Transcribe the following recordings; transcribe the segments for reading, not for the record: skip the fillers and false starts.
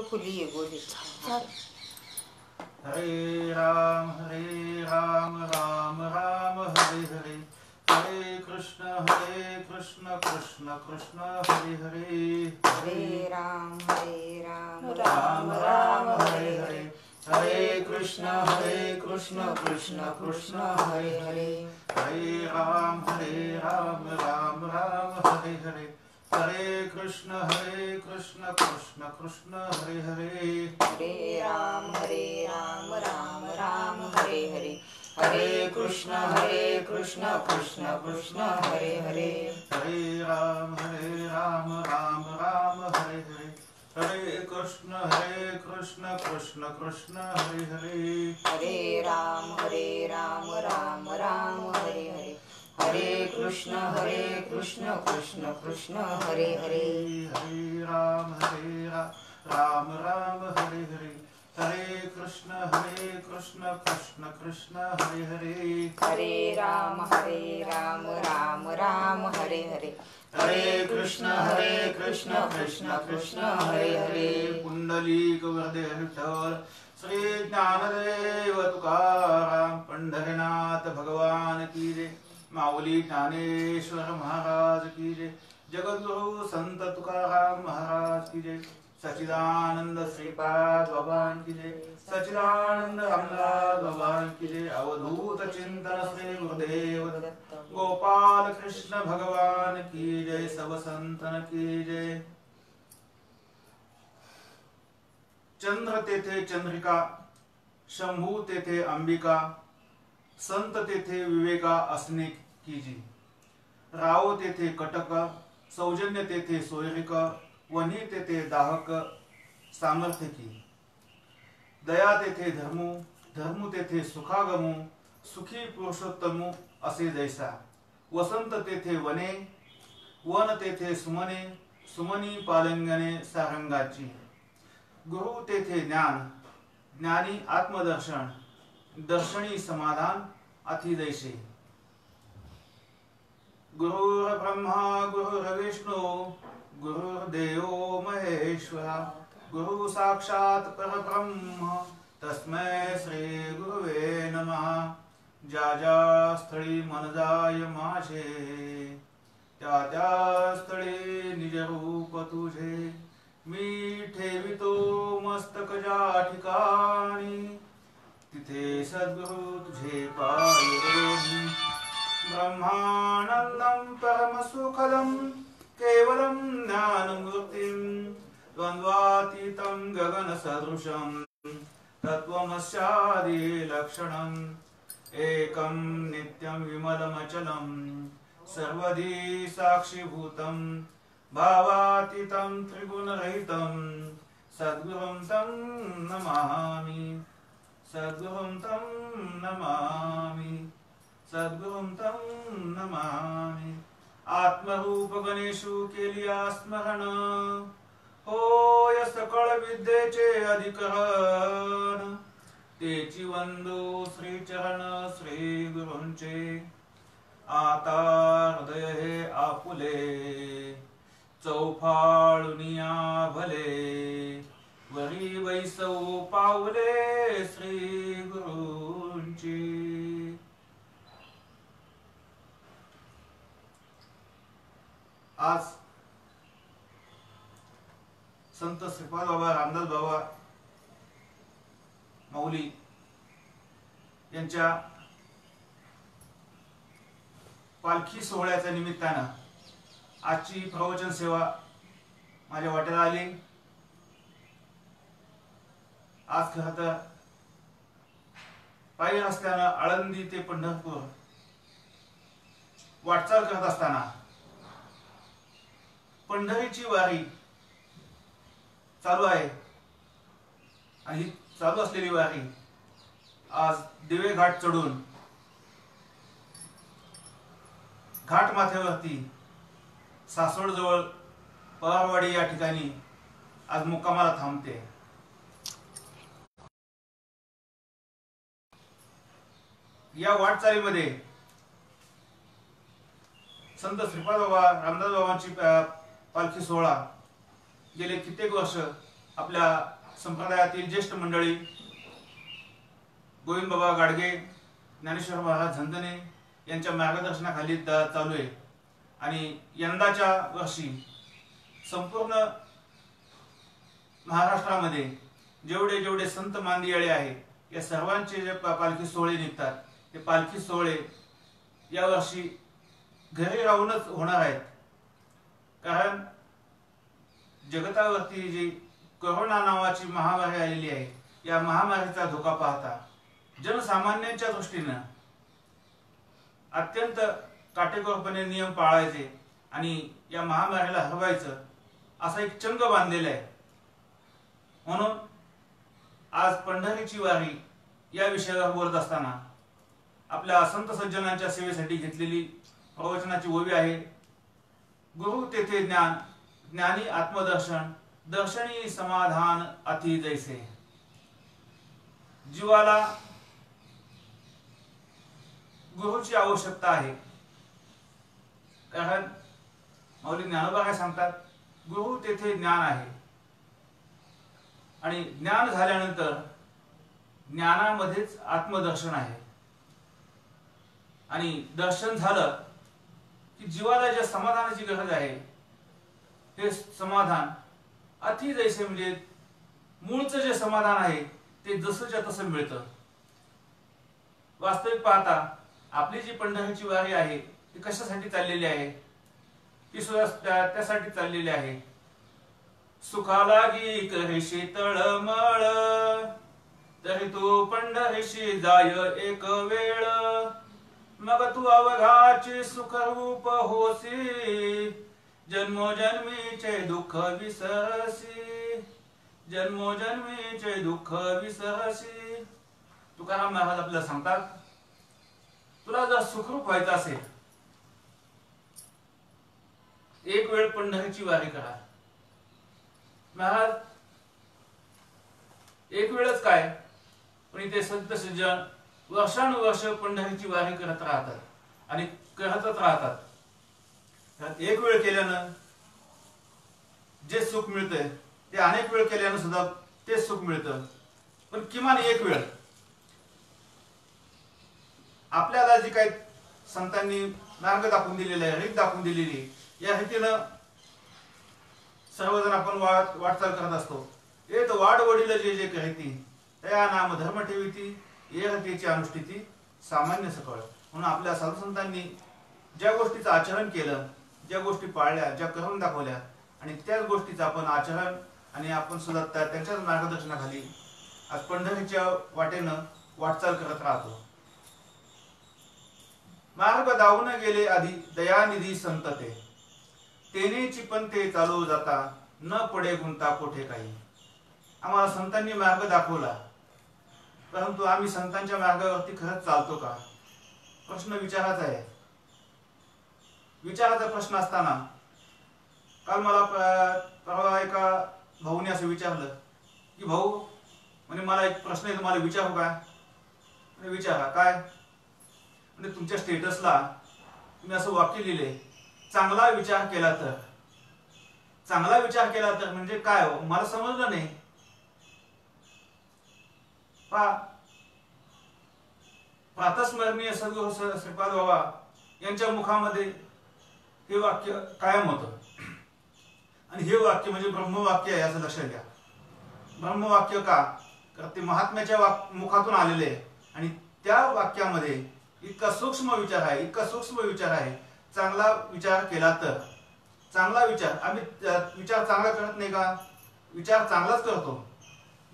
तो फुली है गोली। हरे राम राम राम हरे हरे, हरे कृष्ण कृष्ण कृष्ण हरे हरे, हरे राम राम राम हरे हरे, हरे कृष्ण कृष्ण कृष्ण हरे हरे, हरे राम राम हरे हरे, हरे कृष्ण कृष्ण कृष्ण हरे हरे, हरे राम राम हरे हरे, हरे कृष्ण कृष्ण कृष्ण हरे हरे, हरे राम राम हरे हरे, हरे कृष्ण कृष्ण कृष्ण हरे हरे, हरे राम राम हरे हरे, हरे कृष्ण कृष्ण कृष्ण हरे हरे, हरे राम राम हरे हरे, हरे कृष्ण कृष्ण कृष्ण हरे हरे, हरे राम राम हरे हरे, हरे कृष्ण कृष्ण कृष्ण हरे हरे, पुंडलीक वरदे विठ्ठल, श्री ज्ञानदेव तुकाराम पंढरीनाथ भगवान की जय, माऊली ज्ञानेश्वर महाराज की जय, जगद्गुरु संत तुकाराम महाराज की जय, सच्चिदानंद श्रीपाद भगवान की जय, सच्चिदानंद रामदास भगवान की जय, अवधूत चिंतन श्री गुरुदेव दत्त, गोपाल कृष्ण भगवान की जय, सब संतन की जय। चंद्र तेथे चंद्रिका, शंभू तेथे अंबिका, संत तेथे विवेका असणे कीजी, राव तेथे कटक, सौजन्य तेथे सोयरिक, वनी तेथे दाहक सामर्थ्य की, दया तेथे धर्मू, धर्मू तेथे सुखागमू, सुखी पुरुषोत्तमू असे जैसा, वसंत तेथे वने, वन तेथे सुमने, सुमनी पालंगणे सारंगाची, गुरु तेथे ज्ञान, ज्ञानी आत्मदर्शन, दर्शनी समाधान अति जैसे, गुरुर्ब्रह्मा गुरुर्विष्णु गुरुर्देवो महेश्वरा, गुरु साक्षात परब्रह्म तस्मै श्री गुरुवे नमः। ज्या ज्या स्थळी मन जाय माझे, त्या त्या स्थळी निज रूप तुझे, मी ठेवितो मस्तक ज्या ठिकाणी, तिथे सद्गुरु तुझे पाय, ब्रह्मानंदं परमसुखदं केवलं ज्ञानमूर्तिं, द्वन्द्वातीतं गगनसदृशं तत्त्वमस्यादि लक्षणम्, एकं नित्यं विमलमचलं सर्वधी साक्षीभूतं, भावातीतं त्रिगुणरहितं सद्गुरुं तं नमामि, सद्गुरुं तं नमामि, सद्गुरुं तं नमामि। आत्मरूप गणेशु केलिया स्मरण, होय सकळ विद्येचे अधिकरण, तेची वंदो श्रीचरण श्री गुरूंचे, आता हृदय हे आपुले, चौफाळुनिया भले, वरी वैसव पावले श्री गुरूंची। आज संत श्रीपाद बाबा रामदास बाबा माऊली यांच्या पालखी सोहळ्याच्या निमित्तानं आजची प्रवचन सेवा माझ्या वाट्याला आली। आज खरं तर पायी रस्त्यानं आळंदी ते पंढरपूर वाटचाल करत असताना पंढरीची वारी चालू आहे आणि ही चालू असलेली वारी आज दिवे घाट चढून घाट माथ्यावरती सासवड जवळ पवारवाडी या ठिकाणी आज मुक्कामाला थांबते। या वाटचालीमध्ये संत श्रीपाद बाबा रामदास बाबांची पालखी सोहळा गेले कित्येक वर्ष आपल्या संप्रदायातील ज्येष्ठ मंडळी गोविंद बाबा गाडगे, ज्ञानेश्वर महाराज झंदने यांच्या मार्गदर्शनाखाली चालू आहे. आणि यंदाच्या वर्षी संपूर्ण महाराष्ट्रामध्ये जेवढे जेवढे संत मांदियाळे आहेत या सर्वांचे जे पालखी सोहळे निघतात ते पालखी सोहळे यावर्षी घरी राहूनच होणार आहेत. कारण जगतावरती जी कोरोना नावाची महामारी आलेली आहे या महामारीचा धोका पाहता जनसामान्यांच्या दृष्टीनं अत्यंत काटेकोरपणे नियम पाळायचे आणि या महामारीला हरवायचं असा एक चंग बांधलेला आहे. म्हणून आज पंढरीची वारी या विषयावर बोलत असताना आपल्या संत सज्जनांच्या सेवेसाठी घेतलेली प्रवचनाची ओवी आहे. गुरु तेथे ज्ञान, ज्ञानी आत्मदर्शन, दर्शनी समाधान अति जैसे. जीवाला गुरुची आवश्यकता आहे. कारण माऊली ज्ञानोबा काय सांगतात, गुरु तेथे ज्ञान आहे आणि ज्ञान झाल्यानंतर ज्ञानामध्येच आत्मदर्शन आहे. आणि दर्शन झालं की जीवाला ज्या समाधानाची गरज आहे हे समाधान अति जैसे म्हणजे मूळचं जे समाधान आहे ते जसंच्या तसं मिळतं. वास्तविक पाहता आपली जी पंढरीची वारी आहे ती कशासाठी चाललेली आहे? ती सुद्धा त्यासाठी चाललेली आहे. सुखालागी करीशी तळमळ तरी तू पंढरीशी जाय एक वेळ. मग तू अवघाची सुखरूप होसी, जन्मोजन्मीचे दुःख विसरसी, जन्मोजन्मीचे दुःख विसरसी. तुकाराम महाराज आपल्याला सांगतात, तुला जर सुखरूप व्हायचं असेल एक वेळ पंढरीची वारी करा. महाराज एक वेळच काय पण इथे संत सज्जन वर्षानुवर्ष पंढरीची वारी करत राहतात आणि करतच राहतात. एक वेळ केल्यानं जे सुख मिळतंय ते अनेक वेळ केल्यानं सुद्धा ते सुख मिळतं. पण किमान एक वेळ आपल्याला जी काही संतांनी मार्ग दाखवून दिलेला आहे, रीत दाखवून दिलेली, या रीतीनं सर्वजण आपण वाटचाल करत असतो. येत वाढ वडील जे जे करीती त्या नाम धर्म ठेवीती, ये हतीची अनुष्ठिती सामान्य सकळ. म्हणून आपल्या साधू संतांनी ज्या गोष्टीचं आचरण केलं, ज्या गोष्टी पाळल्या, ज्या करून दाखवल्या आणि त्याच गोष्टीचं आपण आचरण आणि आपण सुद्धा त्यांच्याच मार्गदर्शनाखाली आज पंढरीच्या वाटेनं वाटचाल करत राहतो. मार्ग दावून गेले आधी दयानिधी संत तेनेची पण ते चालू जाता न पडे गुंता कोठे काही. आम्हाला संतांनी मार्ग दाखवला, परंतु आम्ही संतांच्या मार्गावरती खरंच चालतो का? प्रश्न विचारायचा आहे. विचाराचा प्रश्न असताना काल मला परवा एका भाऊने असं विचारलं की भाऊ म्हणजे मला एक प्रश्न आहे, तुम्हाला विचारू का? विचारा. काय? म्हणजे तुमच्या स्टेटसला तुम्ही असं वाक्य लिहिले, चांगला विचार केला तर. चांगला विचार केला तर म्हणजे काय हो? मला समजलं नाही. प्रातस्मरणीय सद्गुरू श्रीपाद बाबा यांच्या मुखामध्ये हे वाक्य कायम होतं आणि हे वाक्य म्हणजे ब्रह्मवाक्य आहे असं लक्षात घ्या. ब्रह्मवाक्य का? तर ते महात्म्याच्या मुखातून आलेले आहे आणि त्या वाक्यामध्ये इतका सूक्ष्म विचार आहे, इतका सूक्ष्म विचार आहे. चांगला विचार केला तर. चांगला विचार, आम्ही विचार चांगला करत नाही का? विचार चांगलाच करतो,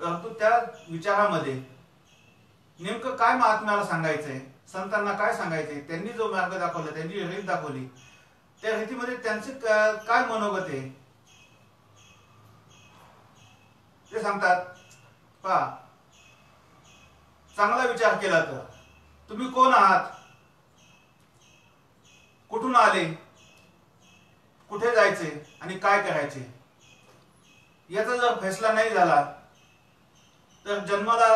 परंतु त्या विचारामध्ये नेमकं काय महात्म्याला सांगायचंय, संतांना काय सांगायचंय, त्यांनी जो मार्ग दाखवला, त्यांची रीत दाखवली, त्या रीतीमध्ये त्यांचे काय मनोगत आहे ते सांगतात. पहा, चांगला विचार केला तर तुम्ही कोण आहात, कुठून आले, कुठे जायचे आणि काय करायचे याचा जर फैसला नाही झाला तर जन्माला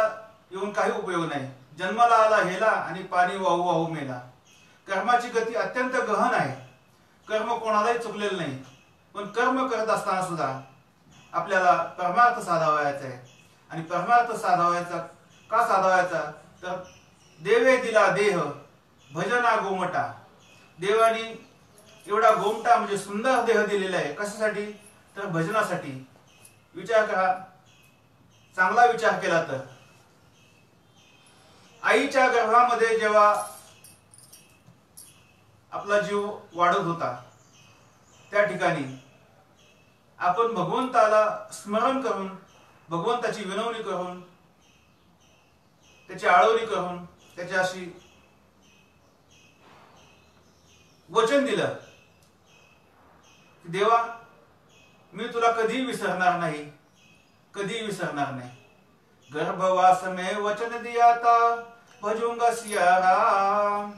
येऊन काही उपयोग नाही. जन्माला आला हेला आणि पाणी वाहू वाहू मेला. कर्माची गती अत्यंत गहन आहे. कर्म कोणालाही चुकलेलं नाही, पण कर्म करत असताना सुद्धा आपल्याला परमार्थ साधावायचा आहे. आणि परमार्थ साधावायचा का साधावायचा तर देवे दिला देह भजना गोमटा. देवानी एवढा गोमटा म्हणजे सुंदर देह दिलेला आहे. कशासाठी तर भजनासाठी. विचार करा, चांगला विचार केला तर आईच्या गर्भामध्ये जेव्हा आपला जीव वाढत होता त्या ठिकाणी आपण भगवंताला स्मरण करून, भगवंताची विनवणी करून, त्याची आळवणी करून त्याच्याशी वचन दिलं की देवा मी तुला कधी विसरणार नाही, कधी विसरणार नाही. गर्भवास में वचन दिया था भजूंगा सिया राम,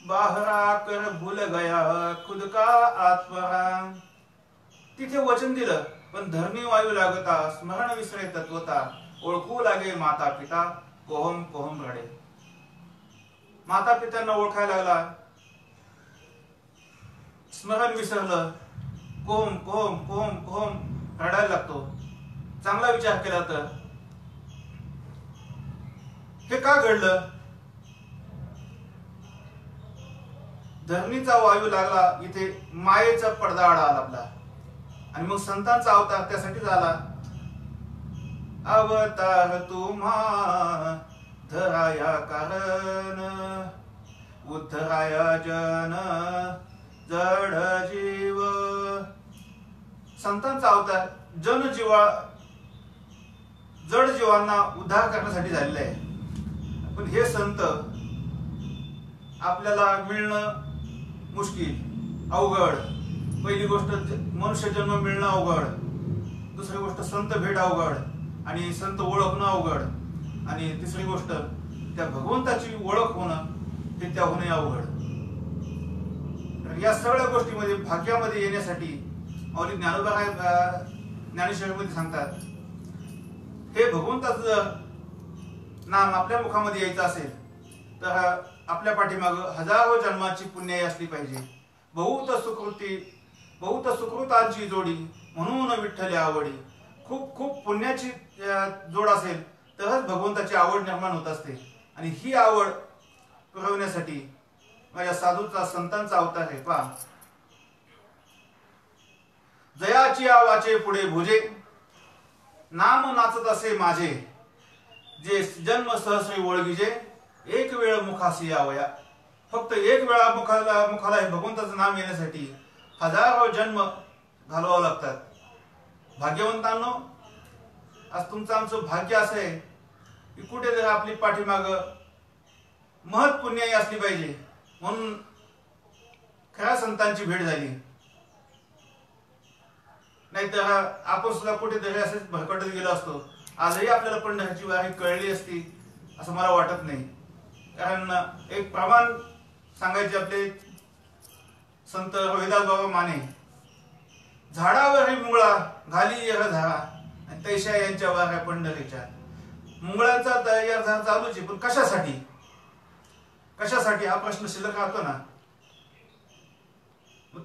बाहर आकर भूल गया खुद का आत्मराम. तिथे वचन दिलं पण धरणी वायू लागता स्मरण विसरे तत्वता, ओळखू लागे माता पिता कोहम कोहम रडे. माता पित्यांना ओळखायला लागला, स्मरण विसरलं, कोहम कोहम कोहम कोहम रडायला लागतो. चांगला विचार केला तर हे का घडलं? धरणीचा वायू लागला, इथे मायेचा पडदा आडा लागला. आणि मग संतांचा अवतार त्यासाठी झाला. अवतार तुम्हा धराया कारण, उद्धराया जन जड जीव. संतांचा अवतार जड जीवांना उद्धार करण्यासाठी झालेला आहे. पण हे संत आपल्याला मिळणं मुश्किल, अवघड. पहिली गोष्ट मनुष्य जन्म मिळणं अवघड, दुसरी गोष्ट संत भेट अवघड, आणि संत ओळखणं अवघड, आणि तिसरी गोष्ट त्या भगवंताची ओळख होणं हे त्याहूनही अवघड. या सगळ्या गोष्टीमध्ये भाग्यामध्ये येण्यासाठी माऊली ज्ञानोबा ज्ञानेश्वरीमध्ये सांगतात, हे भगवंताचं जर नाम आपल्या मुखामध्ये यायचं असेल तर आपल्या पाठीमाग हजारो जन्माची पुण्याई असली पाहिजे. बहुत सुकृतांची जोडी म्हणून विठ्ठल आवडी. खूप खूप पुण्याची जोड असेल तरच भगवंताची आवड निर्माण होत असते. आणि ही आवड पुरवण्यासाठी माझ्या साधूचा संतांचा अवतार आहे. पहा, जयाची आवाचे पुढे भोजे, नाम नाचत असे माझे, जे जन्म सहस्री ओळखीजे, एक वेळ मुखासी यावया. फक्त एक वेळा मुखाला हे भगवंताचं नाम येण्यासाठी हजारो जन्म घालवावं लागतात. भाग्यवंतांनो, आज तुमचं आमचं भाग्य असं आहे की कुठेतरी आपली पाठीमाग महत् पुण्याई असली पाहिजे म्हणून खऱ्या संतांची भेट झाली. नाहीतर आपण सुद्धा कुठेतरी असेच भरकटत गेलो असतो. आजही आपल्याला पंढरीची वारी कळली असती असं मला वाटत नाही. कारण एक प्रमाण सांगायचे आपले संत रोहिदास बाबा माने, झाडावरही मुंगळा घाली येर झारा, आणि तैशा यांच्या वाऱ्या पंढरीच्या. मुंगळांचा तयार झाला चालूच आहे, पण कशासाठी? कशासाठी हा प्रश्न शिल्लक राहतो ना.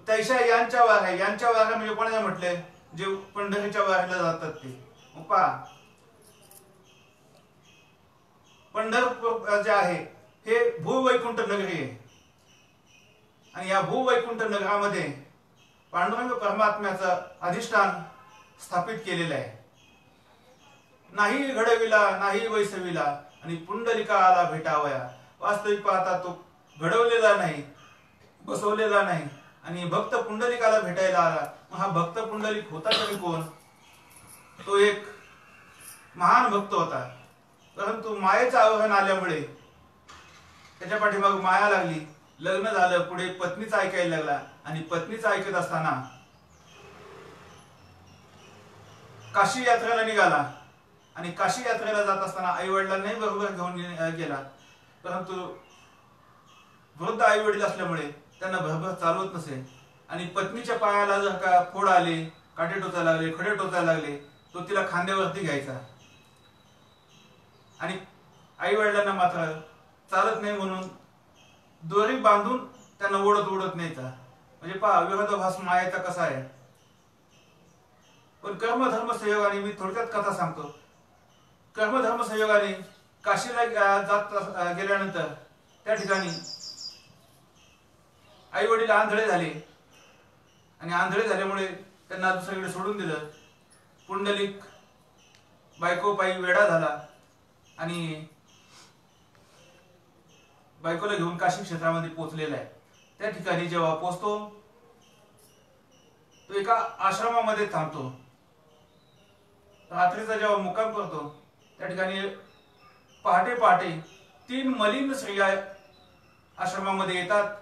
तैशा यांच्या वाऱ्या म्हणजे कोणाला म्हटले? जे पंढरीच्या वारीला जातात ते. पहा, पंढरपूर जे आहे हे भूवैकुंठ नगरी आहे. आणि या भूवैकुंठ नगरामध्ये पांडुरंग परमात्म्याचं अधिष्ठान स्थापित केलेलं आहे. नाही घडविला नाही वैसविला, आणि पुंडलिका आला भेटावया. वास्तविक पाहता तो घडवलेला नाही, बसवलेला नाही, आणि भक्त पुंडलिकाला भेटायला आला. मग हा भक्त पुंडलिक होता तरी कोण? तो एक महान भक्त होता, परंतु मायेचं आव्हान आल्यामुळे त्याच्या पाठीमाग माया लागली. लग्न झालं, पुढे पत्नीचं ऐकायला लागला, आणि पत्नीचं ऐकत असताना काशी यात्रेला निघाला. आणि काशी यात्रेला जात असताना आई वडिलांनाही बरोबर घेऊन गेला, परंतु वृद्ध आई वडील असल्यामुळे त्यांना भरभर चालवत नसे. आणि पत्नीच्या पायाला जर का फोड आले, काटे टोचायला लागले, खडे टोचायला लागले, तो तिला खांद्यावरती घ्यायचा. आणि आई वडिलांना मात्र चालत नाही म्हणून दोरी बांधून त्यांना ओढत न्यायचा. म्हणजे पहा विरोधाभास मायेचा कसा आहे. पण कर्मधर्म संयोगाने मी थोडक्यात कथा सांगतो. कर्मधर्म संयोगाने काशीला जात गेल्यानंतर त्या ठिकाणी आई वडील आंधळे झाले आणि आंधळे झाल्यामुळे त्यांना दुसरीकडे सोडून दिलं. पुंडलिक बायको पायी वेडा झाला आणि बायकोला घेऊन काशी क्षेत्रामध्ये पोहोचलेला आहे. त्या ठिकाणी जेव्हा पोहोचतो तो एका आश्रमामध्ये थांबतो. रात्रीचा जेव्हा मुक्काम करतो त्या ठिकाणी पहाटे पहाटे 3 मलिन स्त्रिया आश्रमामध्ये येतात.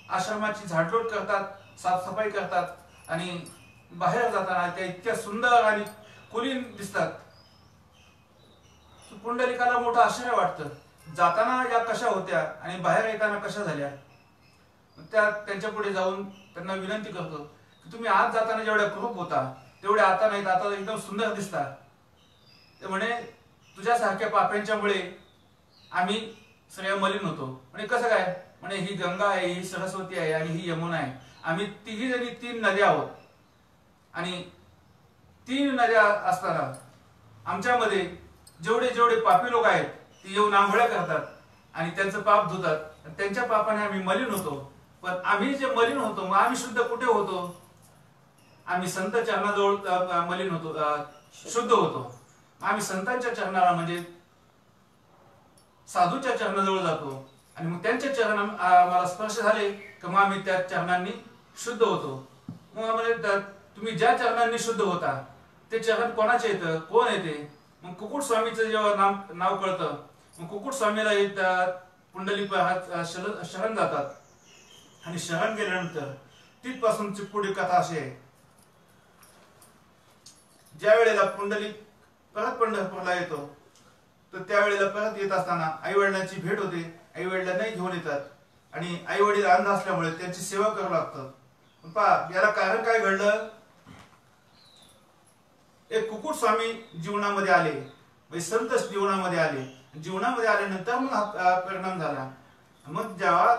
आश्रमाची झाडलोट करतात, साफसफाई करतात आणि बाहेर जाताना त्या इतक्या सुंदर आणि कुलीन दिसतात. पुंडलिकाला मोठं आश्चर्य वाटतं. जाताना या कशा होत्या आणि बाहेर येताना कशा झाल्या. त्यांच्या पुढे जाऊन त्यांना विनंती करतो की तुम्ही आज जाताना जेवढ्या क्रूप होता तेवढे आता नाहीत, आता एकदम सुंदर दिसतात. ते म्हणे तुझ्यासारख्या पाप्यांच्यामुळे आम्ही सगळ्या मलिन होतो. म्हणजे कसं काय. म्हणे ही गंगा आहे, ही सरस्वती आहे आणि ही यमुना आहे. आम्ही तिघी जणी 3 नद्या आहोत आणि 3 नद्या असताना आमच्यामध्ये जेवढे जेवढे पापी लोक आहेत ते येऊन आंघोळ्या करतात आणि त्यांचं पाप धुतात. त्यांच्या पापाने आम्ही मलिन होतो. पण आम्ही जे मलिन होतो मग आम्ही शुद्ध कुठे होतो. आम्ही संत चरणाजवळ मलिन होतो, शुद्ध होतो. आम्ही संतांच्या चरणाला म्हणजे साधूच्या चरणाजवळ जातो आणि मग त्यांच्या चरण मला स्पर्श झाले की मग आम्ही त्या चरणांनी शुद्ध होतो. मग म्हणजे तुम्ही ज्या चरणांनी शुद्ध होता ते चरण कोणाचे येतं, कोण येते. मग कुकुट स्वामीचं जेव्हा नाव कळतं मग कुकुट स्वामीला पुंडलिक शरण जातात आणि शरण गेल्यानंतर तिथपासूनची पुढील कथा अशी आहे. ज्या वेळेला पुंडलिक परत पंढरपूरला येतो तर त्यावेळेला परत येत असताना आई वडिलांची भेट होते. आई वडिलांनाही घेऊन येतात आणि आई वडील अंध असल्यामुळे त्यांची सेवा करावं लागतं. पहा याला कारण काय घडलं. एक कुकुट स्वामी जीवनामध्ये आले, म्हणजे संत जीवनामध्ये आले. जीवनामध्ये आल्यानंतर मग हा परिणाम झाला. मग जेव्हा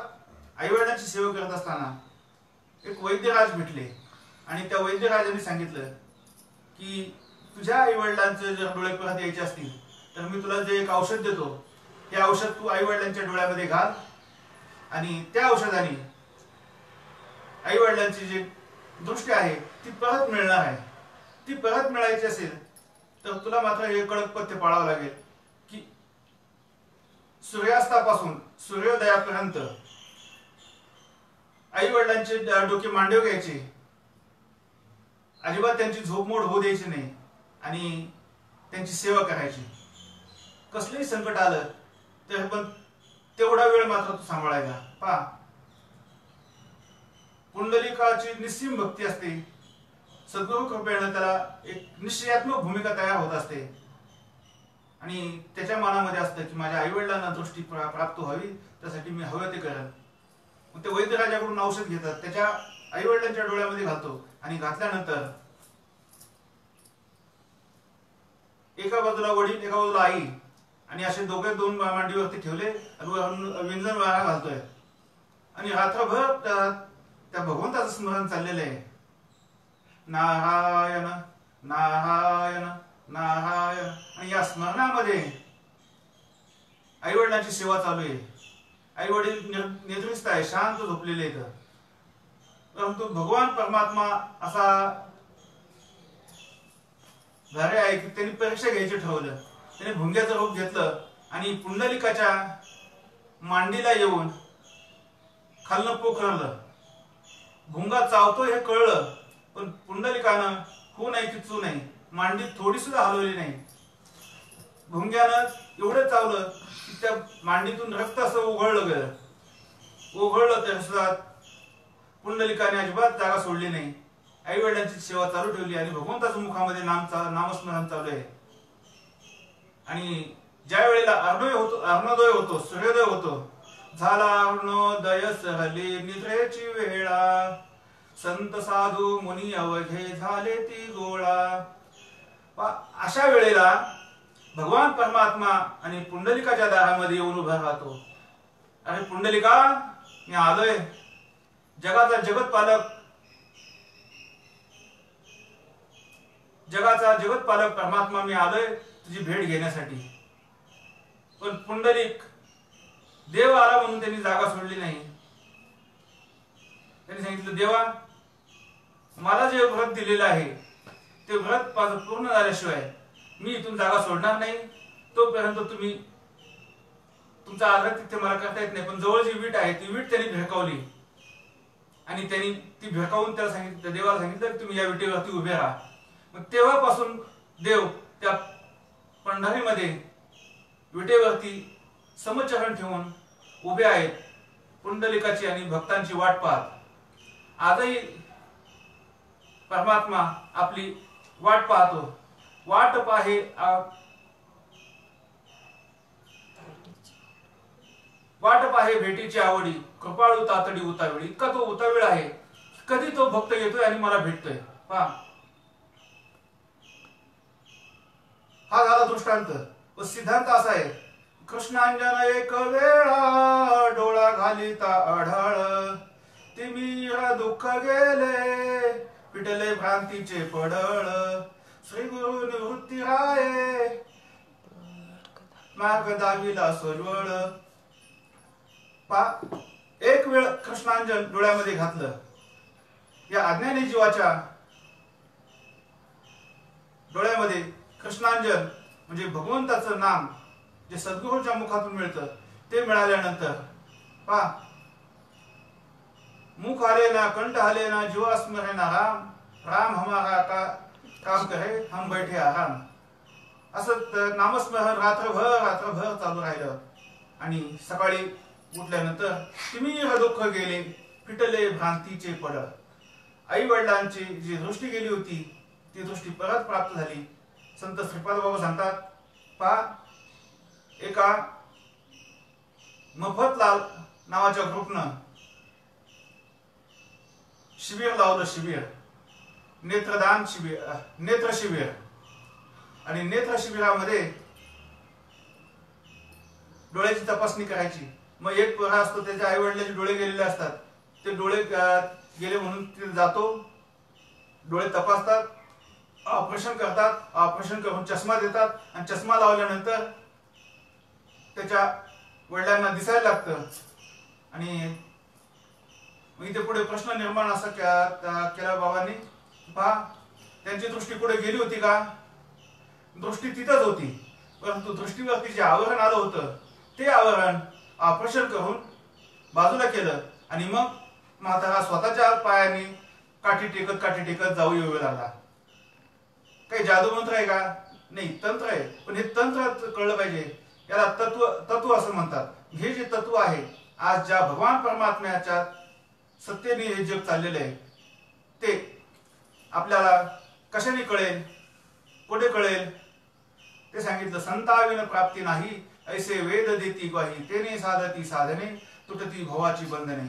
आई वडिलांची सेवा करत असताना एक वैद्यराज भेटले आणि त्या वैद्यराजांनी सांगितलं की तुझ्या आई वडिलांचे जर डोळे परत यायचे असतील तर मी तुला जे एक औषध देतो ते औषध तू आई वडिलांच्या डोळ्यामध्ये घाल आणि त्या औषधाने आई वडिलांची जी दृष्टी आहे ती परत मिळणार आहे. ती परत मिळायची असेल तर तुला मात्र हे कडक पथ्य पाळावं लागेल की सूर्यास्तापासून सूर्योदयापर्यंत आई वडिलांचे डोके मांडीवर घ्यायचे, अजिबात त्यांची झोपमोड होऊ द्यायची नाही आणि त्यांची सेवा करायची. कसलेही संकट आलं तर पण तेवढा वेळ मात्र तू सांभाळायचा. पहा पुंडलिकाची निस्सीम भक्ती असते. सद्गुरु कृपेने त्याला एक निश्चयात्मक भूमिका तयार होत असते आणि त्याच्या मनामध्ये असतं की माझ्या आई वडिलांना दृष्टी प्राप्त व्हावी, त्यासाठी मी हवं ते करेन. मग ते वैद्यराजाकडून औषध घेतात, त्याच्या आई वडिलांच्या डोळ्यामध्ये घालतो आणि घातल्यानंतर एका बाजूला वडील एका बाजूला आई आणि असे दोघे 2 मांडीवरती ठेवले आणि विंजन वारा घालतोय आणि रात्रभर त्या भगवंताचं स्मरण चाललेलं आहे. नारायण नारायण नारायण. आणि या स्मरणामध्ये आई वडिलांची सेवा चालू आहे. आई वडील निद्रिस्त आहे, शांत झोपलेले आहेत. परंतु भगवान परमात्मा असा भारी आहे की त्यांनी परीक्षा घ्यायची ठरवलं. त्याने भुंग्याचं रूप घेतलं आणि पुंडलिकाच्या मांडीला येऊन खालनं पोखरलं. भुंगा चावतो हे कळलं पण पुंडलिकानं हो नाही की चू नाही मांडी थोडी सुद्धा हलवली नाही. भुंग्यानं एवढं चावलं की त्या मांडीतून रक्त असं उघळलं गेलं. उघळलं तर सुद्धा पुंडलिकाने अजिबात जागा सोडली नाही. आई वडिलांची सेवा चालू ठेवली आणि भगवंताच्या मुखामध्ये नामस्मरण चालू आहे. आणि ज्या वेळेला अरुणोदय होतो, सूर्योदय होतो, झाला अरुणोदय सहली निद्रेची वेळा, संत साधू मुनी अवघे झाले ती गोळा. अशा वेळेला भगवान परमात्मा आणि पुंडलिकाच्या दारामध्ये येऊन उभा राहतो. अरे पुंडलिका, मी आलोय. जगाचा जगत पालक जगाचा जगतपालक परमात्मा मी आलोय तुझी भेट घेण्यासाठी. पण पुंडलिक देव आला म्हणून त्यांनी जागा सोडली नाही. त्यांनी सांगितलं देवा मला जे व्रत दिलेलं आहे ते व्रत पूर्ण झाल्याशिवाय मी इथून जागा सोडणार नाही. तोपर्यंत तुम्ही तुमचा आग्रह तिथे मला करता येत नाही. पण जवळ जी वीट आहे ती वीट त्यांनी भिरकावली आणि त्यांनी ती भिरकावून त्याला सांगितलं, देवाला सांगितलं तुम्ही या विटेवरती उभे राहा. मग तेव्हापासून देव त्या पंढरीमध्ये विटेवरती समचरण ठेवून उभे आहेत पुंडलिकाची आणि भक्तांची वाट पाहत. आजही परमात्मा आपली वाट पाहतो. वाट पाहे भेटीची आवडी, कृपाळू तातडी उतावेळी. इतका तो उतावीळ आहे, कधी तो भक्त येतोय आणि मला भेटतोय. पहा हा झाला दृष्टांत. व सिद्धांत असा आहे, कृष्णांजन एक वेळा डोळा घालिता आढळ, तिमिर दुःख गेले पिटले भ्रांतीचे पडळ, श्री गुरु निवृत्ती राये मार्ग दाविला सोजवळ. एक वेळ कृष्णांजन डोळ्यामध्ये घातलं. या अज्ञानी जीवाच्या डोळ्यामध्ये कृष्णांजन म्हणजे भगवंताचं नाम जे सद्गुरूच्या मुखातून मिळतं ते मिळाल्यानंतर पहा मुख आले ना, कंठ आले ना, जीवा स्मरे ना राम, राम हमारा काम करे हम बैठे आराम. असं नामस्मरण रात्रभर चालू राहिलं. आणि सकाळी उठल्यानंतर तिमिर दुःख गेले फिटले भ्रांतीचे पडळ. आई वडिलांची जी दृष्टी गेली होती ती दृष्टी परत प्राप्त झाली. संत श्रीपाद बाबा सांगतात, पहा एका मफतलाल नावाच्या ग्रुपनं शिबिर लावलं. शिबिर नेत्रदान शिबिर, नेत्र शिबिर. आणि नेत्र शिबिरामध्ये डोळ्याची तपासणी करायची. मग एक पोरा असतो त्याच्या आई वडिलांचे डोळे गेलेले असतात, ते डोळे गेले म्हणून तिथे जातो, डोळे तपासतात, ऑपरेशन करतात, ऑपरेशन करून चष्मा देतात आणि चष्मा लावल्यानंतर त्याच्या वडिलांना दिसायला लागतं. आणि मग इथे पुढे प्रश्न निर्माण असा केला बाबांनी, पहा त्यांची दृष्टी पुढे गेली होती का? दृष्टी तिथंच होती, परंतु दृष्टीवरती जे आवरण आलं होतं ते आवरण ऑपरेशन करून बाजूला केलं. आणि मग म्हातारा स्वतःच्या पायाने काठी टेकत जाऊ येऊ लागला. काही जादू मंत्र आहे का? नाही, तंत्र आहे. पण हे तंत्र कळलं पाहिजे. याला तत्व असं म्हणतात. हे जे तत्व आहे आज ज्या भगवान परमात्म्याच्या सत्तेने हे जग चाललेलं आहे ते आपल्याला कशाने कळेल, कुठे कळेल ते सांगितलं. संताविन प्राप्ती नाही ऐसे वेद देती ग्वाही, तेने साधती साधने तुटती भवाची बंधने.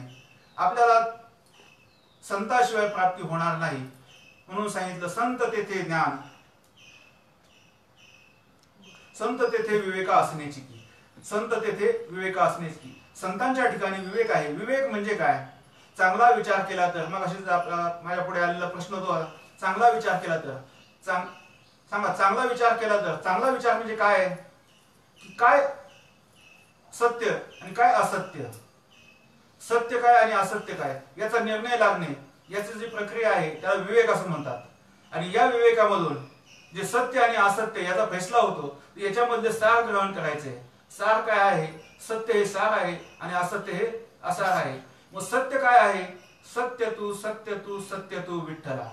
आपल्याला संताशिवाय प्राप्ती होणार नाही म्हणून सांगितलं. संत तेथे ज्ञान, संत तेथे विवेका असण्याची की, संत तेथे विवेका असण्याची की. संतांच्या ठिकाणी विवेक आहे. विवेक म्हणजे काय? चांगला विचार केला तर, मग अशीच माझ्या पुढे आलेला प्रश्न तो, चांगला विचार केला तर सांगा, चांगला विचार केला तर, चांगला विचार म्हणजे काय? काय सत्य आणि काय असत्य, सत्य काय आणि असत्य काय याचा निर्णय लागणे, याची जी प्रक्रिया आहे त्याला विवेक असं म्हणतात. आणि या विवेकामधून जे सत्य आणि असत्य याचा फैसला होतो, याच्यामध्ये सार ग्रहण करायचे. सार काय आहे? सत्य हे सार आहे आणि असत्य हे असार आहे. मग सत्य काय आहे? सत्य तू विठ्ठला.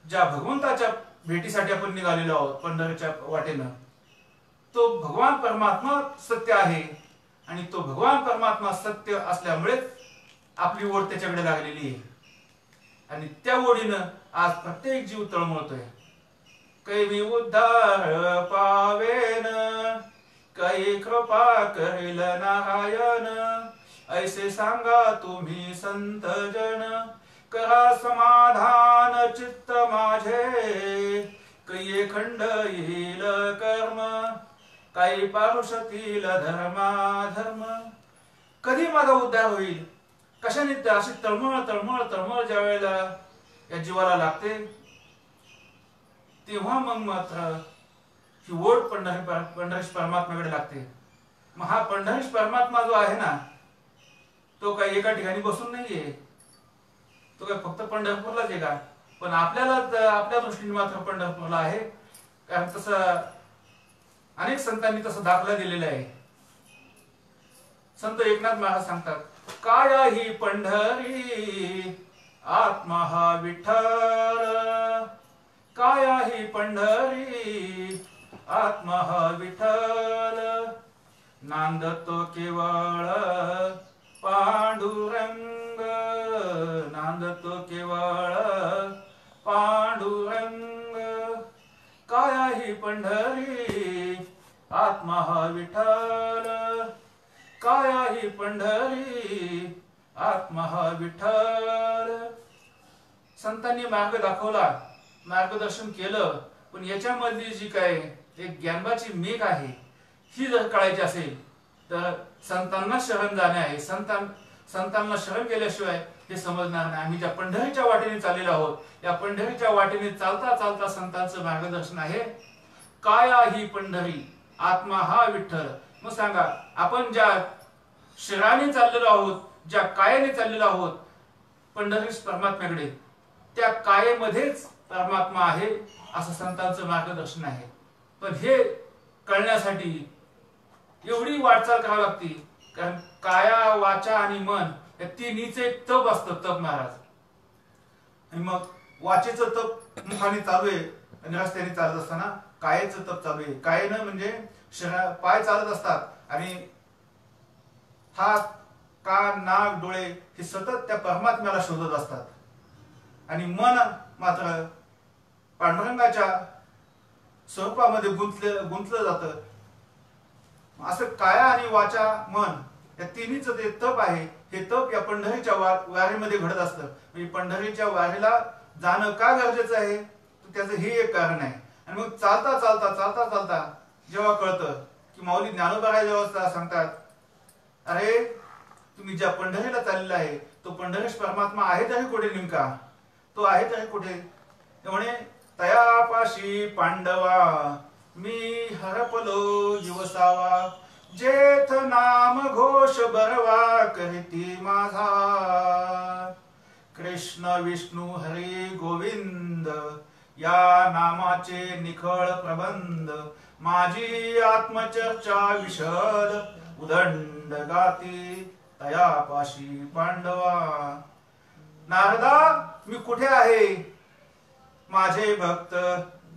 ज्या भगवंताच्या भेटीसाठी आपण निघालेलो आहोत पंढरीच्या वाटेनं, तो भगवान परमात्मा सत्य आहे. आणि तो भगवान परमात्मा सत्य असल्यामुळे आपली ओढ त्याच्याकडे लागलेली आहे. आणि त्या ओढीनं आज प्रत्येक जीव तळमळतोय. कैवी उद्धार पावेन, काही कृपा करेल नारायण, ऐसे सांगा तुम्ही संत जन, करा समाधान चित्त माझे, कैये खंड येईल कर्म, काही पारुषतील धर्म. कधी माझा उद्धार होईल? कशाने? अशी तळमळ ज्या वेळेला या जीवाला लागते तेव्हा मग मात्र ही ओढ पंढरीश परमात्म्याकडे लागते. मग हा पंढरीश परमात्मा जो आहे ना, तो काही एका ठिकाणी बसून नाहीये. तो काय फक्त पंढरपूरलाच आहे का? पण आपल्याला आपल्या दृष्टीने मात्र पंढरपूरला आहे. कारण तसं अनेक संतांनी तसं दाखला दिलेला आहे. संत एकनाथ महाराज सांगतात, काया ही पंढरी आत्मा हा विठ्ठल, काया ही पंढरी आत्मा हा विठ्ठल, नांदतो केवळ पांडुरंग, नांदतो केवळ पांडुरंग, काया ही पंढरी आत्मा हा विठ्ठल, काया ही पंढरी आत्मा हा विठ्ठल. संतांनी मार्ग दाखवला, मार्गदर्शन केलं, पण याच्यामधली जी काय एक ज्ञानबाची मेघ आहे ही जर कळायची असेल तर संतांना शरण जाणे आहे. संतांना शरण गेल्याशिवाय हे समजणार नाही. आम्ही ज्या पंढरीच्या वाटेने चाललेलो आहोत, या पंढरीच्या वाटेने चालता चालता संतांचं मार्गदर्शन आहे. काया ही पंढरी आत्मा हा विठ्ठल. मग सांगा, आपण ज्या शरीराने चाललेलो आहोत, ज्या कायाने चाललेलो आहोत पंढरीश परमात्म्याकडे, त्या कायेमध्येच परमात्मा आहे असं संतांचं मार्गदर्शन आहे. पण हे कळण्यासाठी एवढी वाटचाल करावी लागते. कारण काया, वाचा आणि मन या तिन्हीचं एक तप असतं, तप महाराज. आणि मग वाचेचं तप मुखाने चालू आहे आणि रस्त्याने चालत असताना कायेचं तप चालू आहे. कायेनं म्हणजे पाय चालत असतात आणि हात, कान, नाक, डोळे हे सतत त्या परमात्म्याला शोधत असतात. आणि मन मात्र पांडुरंगाच्या स्वरूपामध्ये गुंतलं जातं. असं काया आणि वाचा, मन या तिन्हीच ते तप आहे. हे तप या पंढरीच्या वारीमध्ये घडत असतं. म्हणजे पंढरीच्या वारीला जाणं का गरजेचं आहे, त्याचं हे एक कारण आहे. आणि मग चालता चालता चालता चालता जेव्हा कळतं की माऊली ज्ञानोबा जेव्हा सांगतात, अरे तुम्ही ज्या पंढरीला चाललेला आहे तो पंढरीश परमात्मा आहे तरी कुठे, नेमका तो आहे तरी कुठे? त्यामुळे तयापाशी पांडवा मी हरपलो जीवसावा, जेथ नाम घोष बरवा करीती माझा, कृष्ण विष्णू हरी गोविंद या नामाचे निखळ प्रबंध, माझी आत्मचर्चा विशद उदंड गाती तयापाशी पांडवा. नारदा मी कुठे आहे, माझे भक्त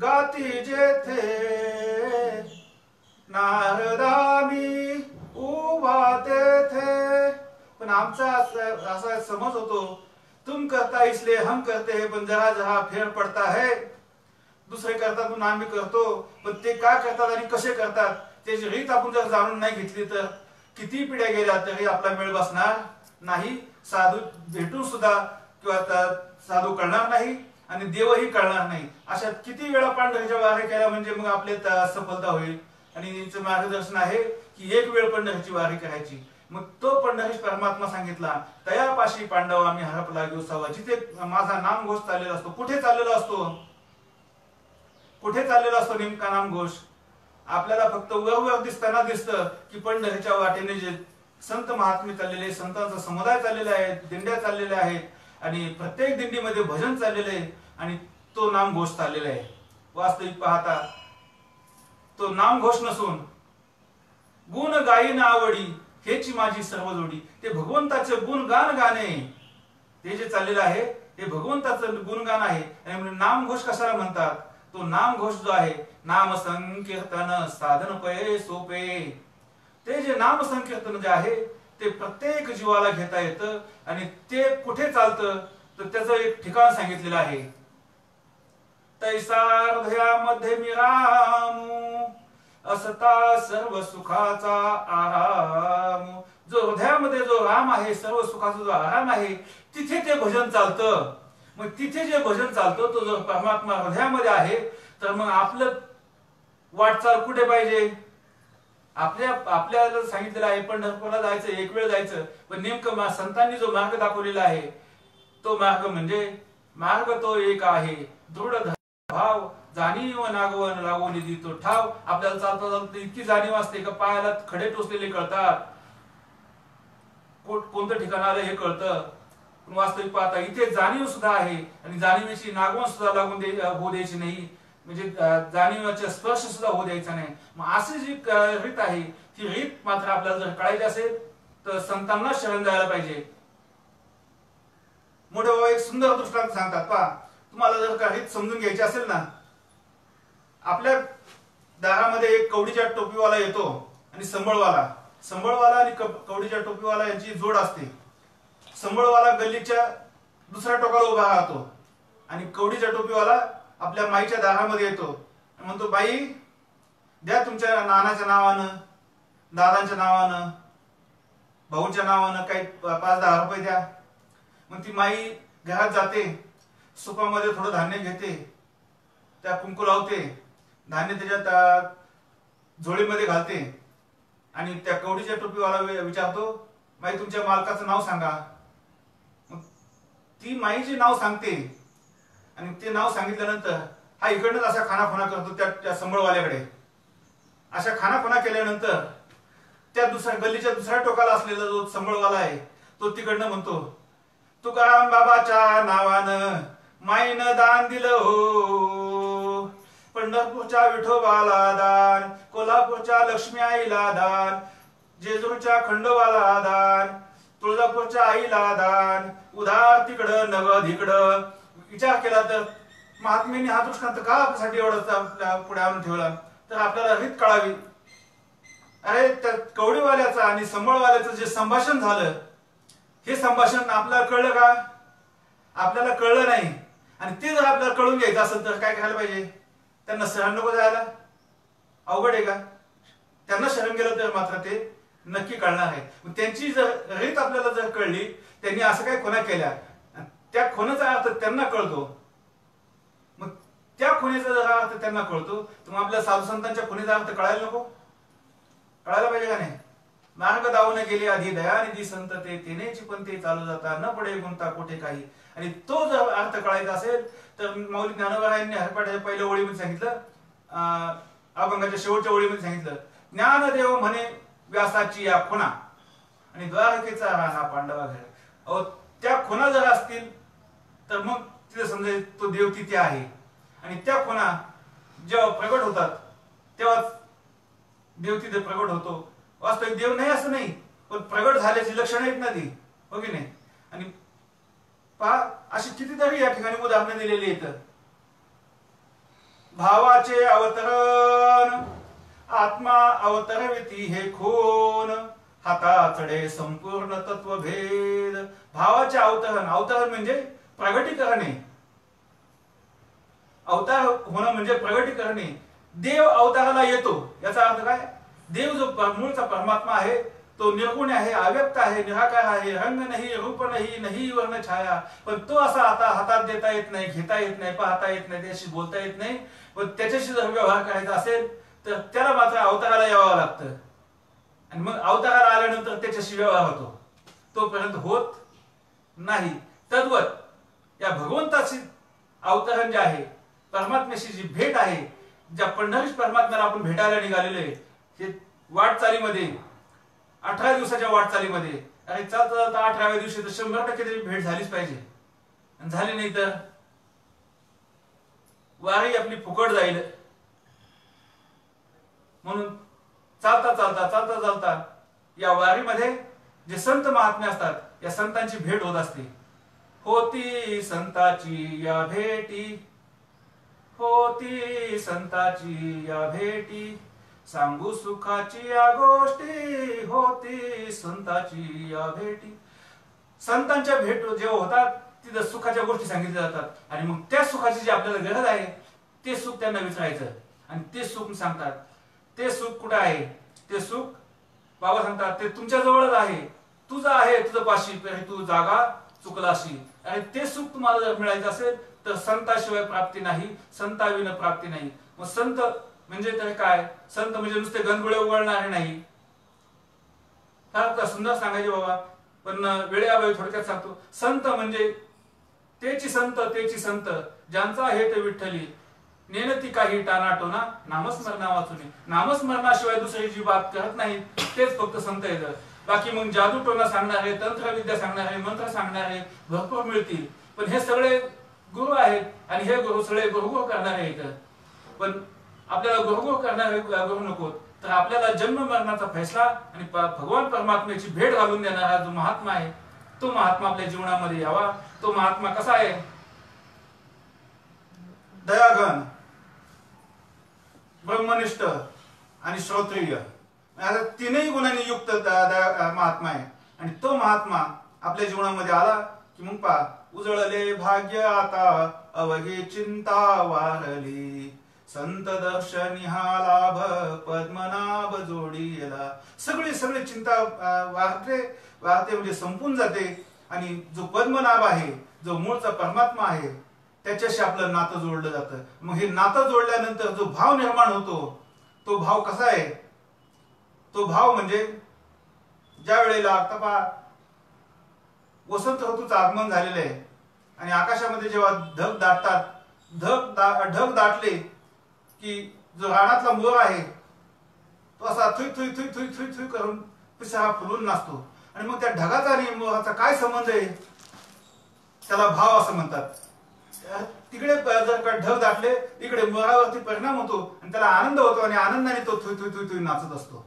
गाती जेथे, नारदा मी उभा तेथे. पण आमचा असा समज होतो, तुम करता इसलिए हम करते हैं, पण जरा जरा फेर पडता है. दुसरे करतात म्हणून आम्ही करतो, पण ते का करतात आणि कसे करतात त्याची रीत आपण जर जाणून नाही घेतली तर किती पिढ्या गेल्या तरी आपला मेळ बसणार नाही. साधू भेटून सुद्धा किंवा साधू कळणार नाही आणि देवही कळणार नाही. अशा किती वेळा पांढरीच्या वारी केल्या म्हणजे मग आपले सफलता होईल. आणि यांचं मार्गदर्शन आहे की एक वेळ पंढरीची वारी करायची. मग तो पंढरीश परमात्मा सांगितला, तयापाशी पांडवा मी हरपला गोसावा. जिथे माझा नामघोष चाललेला असतो, कुठे चाललेला असतो, कुठे चाललेला असतो नेमका नामघोष? आपल्याला फक्त वर दिसताना दिसतं की पंढरीच्या वाटेने जे संत महात्मे चाललेले, संतांचा समुदाय चाललेला आहे, दिंड्या चाललेल्या आहेत आणि प्रत्येक दिंडीमध्ये भजन चाललेलं आहे आणि तो नामघोष चाललेला आहे. वास्तविक पाहता तो नामघोष नसून गुण गायीन आवडी हेची माझी सर्व जोडी. ते भगवंताचे गुणगान गाणे, ते जे चाललेलं आहे ते भगवंताचं गुणगान आहे. आणि नामघोष कशाला म्हणतात? तो नामघोष जो आहे, नाम संकीर्तन साधन पै सोपे. ते जे नाम संकीर्तन जे आहे ते प्रत्येक जीवाला घेता येतं. आणि ते कुठे चालतं तर त्याचं एक ठिकाण सांगितलेलं आहे. तैसा हृदयामध्ये मी रामू, असता सर्व सुखाचा आराम. जो हृदयामध्ये जो राम आहे, सर्व सुखाचा जो आराम आहे, तिथे ते भजन चालतं. मग तिथे जे भजन चालतं तो जर परमात्मा हृदयामध्ये आहे तर मग आपलं वाटचाल कुठे पाहिजे? आपल्याला सांगितलेलं आहे पंढरपूरला जायचं, एक वेळ जायचं. पण नेमकं संतांनी जो मार्ग दाखवलेला आहे तो मार्ग म्हणजे मार्ग तो एक आहे, दृढ भाव जाणीव नागवन लागून देतो ठाव. आपल्याला चालता चालता इतकी जाणीव असते का पायाला खडे टोचलेले कळतात, कोणतं ठिकाण आलं हे कळतं. पण वास्तविक पाहता इथे जाणीव सुद्धा आहे आणि जाणीवेची नागवन सुद्धा लागून होऊ द्यायची नाही, म्हणजे जाणीवाचा स्पर्श सुद्धा होऊ द्यायचा नाही. मग अशी जी रीत आहे ती रीत मात्र आपल्याला जर कळायची असेल तर संतांना शरण जायला पाहिजे. मोठे बाबा एक सुंदर दृष्टांत सांगतात. पहा, तुम्हाला जर का रीत समजून घ्यायची असेल ना, आपल्या दारामध्ये एक कवडीच्या टोपीवाला येतो आणि संबळवाला आणि कवडीच्या टोपीवाला यांची जोड असते. संबळवाला गल्लीच्या दुसऱ्या टोकाला उभा राहतो आणि कवडीच्या टोपीवाला आपल्या माईच्या दारामध्ये येतो आणि म्हणतो, बाई द्या तुमच्या नानाच्या नावानं, दादांच्या नावानं, भाऊच्या नावानं काही 5-10 रुपये द्या. मग ती माई घरात जाते, सुपामध्ये थोडं धान्य घेते, त्या कुंकू लावते, धान्य त्याच्यात झोळीमध्ये घालते आणि त्या कवडीच्या टोपीवाला विचारतो, माई तुमच्या मालकाचं नाव सांगा. मग ती माईचे नाव सांगते आणि ते नाव सांगितल्यानंतर हा इकडनंच असा खानाखुणा करतो त्या संबळवाल्याकडे. अशा खानाखुणा केल्यानंतर त्या गल्लीच्या दुसऱ्या टोकाला असलेला जो संबळवाला आहे तो तिकडनं म्हणतो, तुकाराम बाबाच्या नावानं माईनं दान दिलं हो, पंढरपूरच्या विठोबाला दान, कोल्हापूरच्या लक्ष्मी आईला दान, जेजुरीच्या खंडोबाला दान, तुळजापूरच्या आईला दान, उधार तिकडं नगद इकडं. विचार केला तर महात्म्यांनी हा दृष्टांत का आपल्यासाठी एवढा पुढे आणून ठेवला, तर आपल्याला रीत कळावी. अरे त्या कवडीवाल्याचं आणि संबळवाल्याचं जे संभाषण झालं, हे संभाषण आपल्याला कळलं का? आपल्याला कळलं नाही. आणि ते जर आपल्याला कळून घ्यायचं असेल तर काय करायला पाहिजे? त्यांना शरण नको जायला? अवघड आहे का? त्यांना शरण गेलं तर मात्र ते नक्की कळणार आहे. त्यांची जर रीत आपल्याला जर कळली, त्यांनी असं काय खुणा केल्या, त्या खुणाचा अर्थ त्यांना कळतो, मग त्या खुणेचा जर अर्थ त्यांना कळतो तर मग आपल्या साधू संतांच्या खुणेचा अर्थ कळायला नको? कळायला पाहिजे का नाही? मार्ग दावून गेले आधी दयानिधी संत ते, तेनेची पण ते चालू जाता, न पडे गुंता कुठे काही. आणि तो जर अर्थ कळायचा असेल तर मौलिक ज्ञानोबा यांनी हरपाठ्याच्या पहिल्या ओळीमध्ये सांगितलं, अभंगाच्या शेवटच्या ओळीमध्ये सांगितलं, ज्ञानदेव म्हणे व्यासाची या खुणा आणि द्वारकेचा राणा पांडवा घर. अहो त्या खुणा जर असतील तर मग तिथे समजा तो देव तिथे आहे. आणि त्या खुणा जेव्हा प्रगट होतात तेव्हा देव तिथे प्रगट होतो. वास्तविक देव नाही असं नाही, पण प्रगट झाल्याची लक्षणं आहेत ना ती, हो की नाही? आणि पहा अशी कितीतरी या ठिकाणी उदाहरणं दिलेली आहेत. भावाचे अवतरण आत्मा अवतरविती हे खून, हाताचडे संपूर्ण तत्वभेद. भावाचे अवतरण, अवतरण म्हणजे प्रगटीकरणे, अवतार होणं म्हणजे प्रगटीकरणे. देव अवताराला येतो याचा अर्थ काय? देव जो मूळचा परमात्मा आहे तो निर्गुण आहे, अव्यक्त आहे, निराकार आहे, रंग नाही, रूप नाही, नाही वर्ण छाया. पण तो असा आता हातात देता येत नाही, घेता येत नाही, पाहता येत नाही, त्याशी बोलता येत नाही. पण त्याच्याशी जर व्यवहार करायचा असेल तर त्याला मात्र अवताराला यावं लागतं. आणि मग अवताराला आल्यानंतर त्याच्याशी व्यवहार होतो, तोपर्यंत होत नाही. तद्वत या भगवंताची अवतरण जे आहे, परमात्म्याशी जी भेट आहे, ज्या पंढरीश परमात्म्याला आपण भेटायला निघालेलो आहे, हे वाटचालीमध्ये 18 दिवसाच्या वाटचालीमध्ये अरे चालता चालता 18व्या दिवशी तर 100% तरी भेट झालीच पाहिजे. आणि झाली नाही तर वारी आपली फुकट जाईल. म्हणून चालता चालता चालता चालता या वारीमध्ये जे संत महात्मे असतात, या संतांची भेट होत असते. होती संताची या भेटी, होती संताची या भेटी, सांगू सुखाची या गोष्टी, होती संताची या भेटी. संतांच्या भेट जेव्हा होतात तिथं सुखाच्या गोष्टी सांगितल्या जातात. आणि मग त्या सुखाची जी आपल्याला गरज आहे ते सुख त्यांना विचारायचं आणि ते सुख सांगतात. ते सुख कुठं आहे? ते सुख बाबा सांगतात ते तुमच्या जवळच आहे, तुझं आहे, तुझं पाशी, तू जागा चुकलाशी. आणि ते सुख तुम्हाला जर मिळायचं असेल तर संताशिवाय प्राप्ती नाही, संताविना प्राप्ती नाही. मग संत म्हणजे तर काय? संत म्हणजे नुसते गणगोळे उघडणारे नाही. फार सुंदर सांगायचे बाबा, पण वेळेअभावी थोडक्यात सांगतो. संत म्हणजे तेची संत, तेची संत, ज्यांचा हेत विठ्ठली, नेनती काही टानाटोना नामस्मरणा वाचून. नामस्मरणाशिवाय दुसरी जी बात करत नाही तेच फक्त संत येतं. बाकी मग जादू टोना सांगणारे, तंत्रविद्या सांगणारे, मंत्र सांगणारे भरपूर मिळतील, पण हे सगळे गुरु आहेत आणि हे गुरु सगळे गुरुगुरु करणारे आहेत. पण आपल्याला गुरुगुरु करणारे गुरु नको, तर आपल्याला जन्म मरणाचा फैसला आणि भगवान परमात्म्याची भेट घालून देणारा जो महात्मा आहे तो महात्मा आपल्या जीवनामध्ये यावा. तो महात्मा कसा आहे? दयाघन, ब्रह्मनिष्ठ आणि श्रोत्रिय, आता तीनही गुणांनी युक्त महात्मा आहे. आणि तो महात्मा आपल्या जीवनामध्ये आला की मग पहा, उजळले भाग्य आता अवघे चिंता वारली, संत दर्शनी हा लाभ पद्मनाभ जोडीला. सगळी चिंता वारते म्हणजे संपून जाते. आणि जो पद्मनाभ आहे, जो मूळचा परमात्मा आहे, त्याच्याशी आपलं नातं जोडलं जातं. मग हे नातं जोडल्यानंतर जो भाव निर्माण होतो, तो भाव कसा आहे? तो भाव म्हणजे ज्या वेळेला आता वसंत ऋतूचं आगमन झालेलं आहे आणि आकाशामध्ये जेव्हा ढग दाटतात, ढग दाटले की जो रानातला मोर आहे तो असा Thuy Thuy Thuy Thuy Thuy Thuy करून पिसारा फुलून नाचतो. आणि मग त्या ढगाचा आणि मोराचा काय संबंध आहे? त्याला भाव असं म्हणतात. तिकडे जर का ढग दाटले, इकडे मोरावरती परिणाम होतो आणि त्याला आनंद होतो आणि आनंदाने तो थुई थुई थुई थुई नाचत असतो.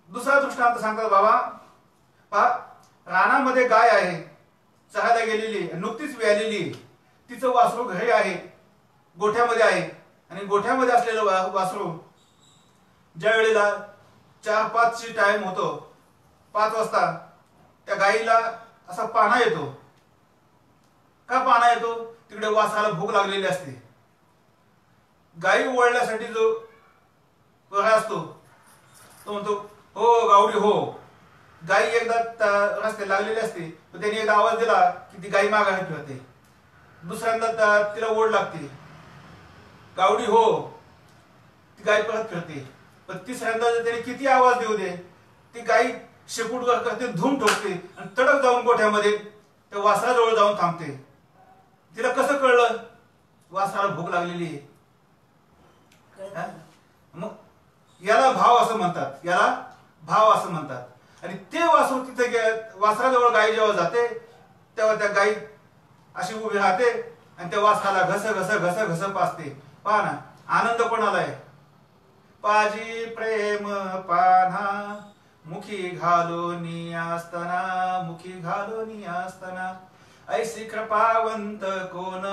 दुसरा दृष्टांत सांगतात बाबा, पहा, रानामध्ये गाय आहे, चरायला गेलेली, नुकतीच व्यालेली, तिचं वासरू घरी आहे, गोठ्यामध्ये आहे. आणि गोठ्यामध्ये असलेलं वासरू ज्या वेळेला 4-5 टाइम होतो, 5 वाजता त्या गाईला असा पाना येतो. का पाना येतो? तिकडे वासराला भूक लागलेली असते. गाई ओळण्यासाठी जो बरा असतो तो म्हणतो, हो गावडी हो. गाई एकदा रस्ते लागलेले असते, तर त्याने एकदा आवाज दिला की ती गाई मागाने फिरते. दुसऱ्यांदा तिला ओढ लागते, गावडी हो, ती गाय परत फिरते. पण तिसऱ्यांदा त्याने किती आवाज देऊ दे, ती गाई शेपूटवर करते, धूम ठोकते आणि तडक जाऊन गोठ्यामध्ये त्या वासराजवळ जाऊन थांबते. तिला कसं कळलं? वासराला भूक लागलेली आहे. मग याला भाव असं म्हणतात, याला भाव असं म्हणतात. आणि ते वासरू तिथे वासराजवळ गाई जेव्हा जाते तेव्हा त्या गाई अशी उभी राहते आणि त्या वासराला घस घस घस घस पाजते. पहा ना, आनंद कोणाला आहे? पाजी प्रेम पान्हा मुखी घालोनी असताना, मुखी घालोनी असताना, ऐसी कृपावंत कोण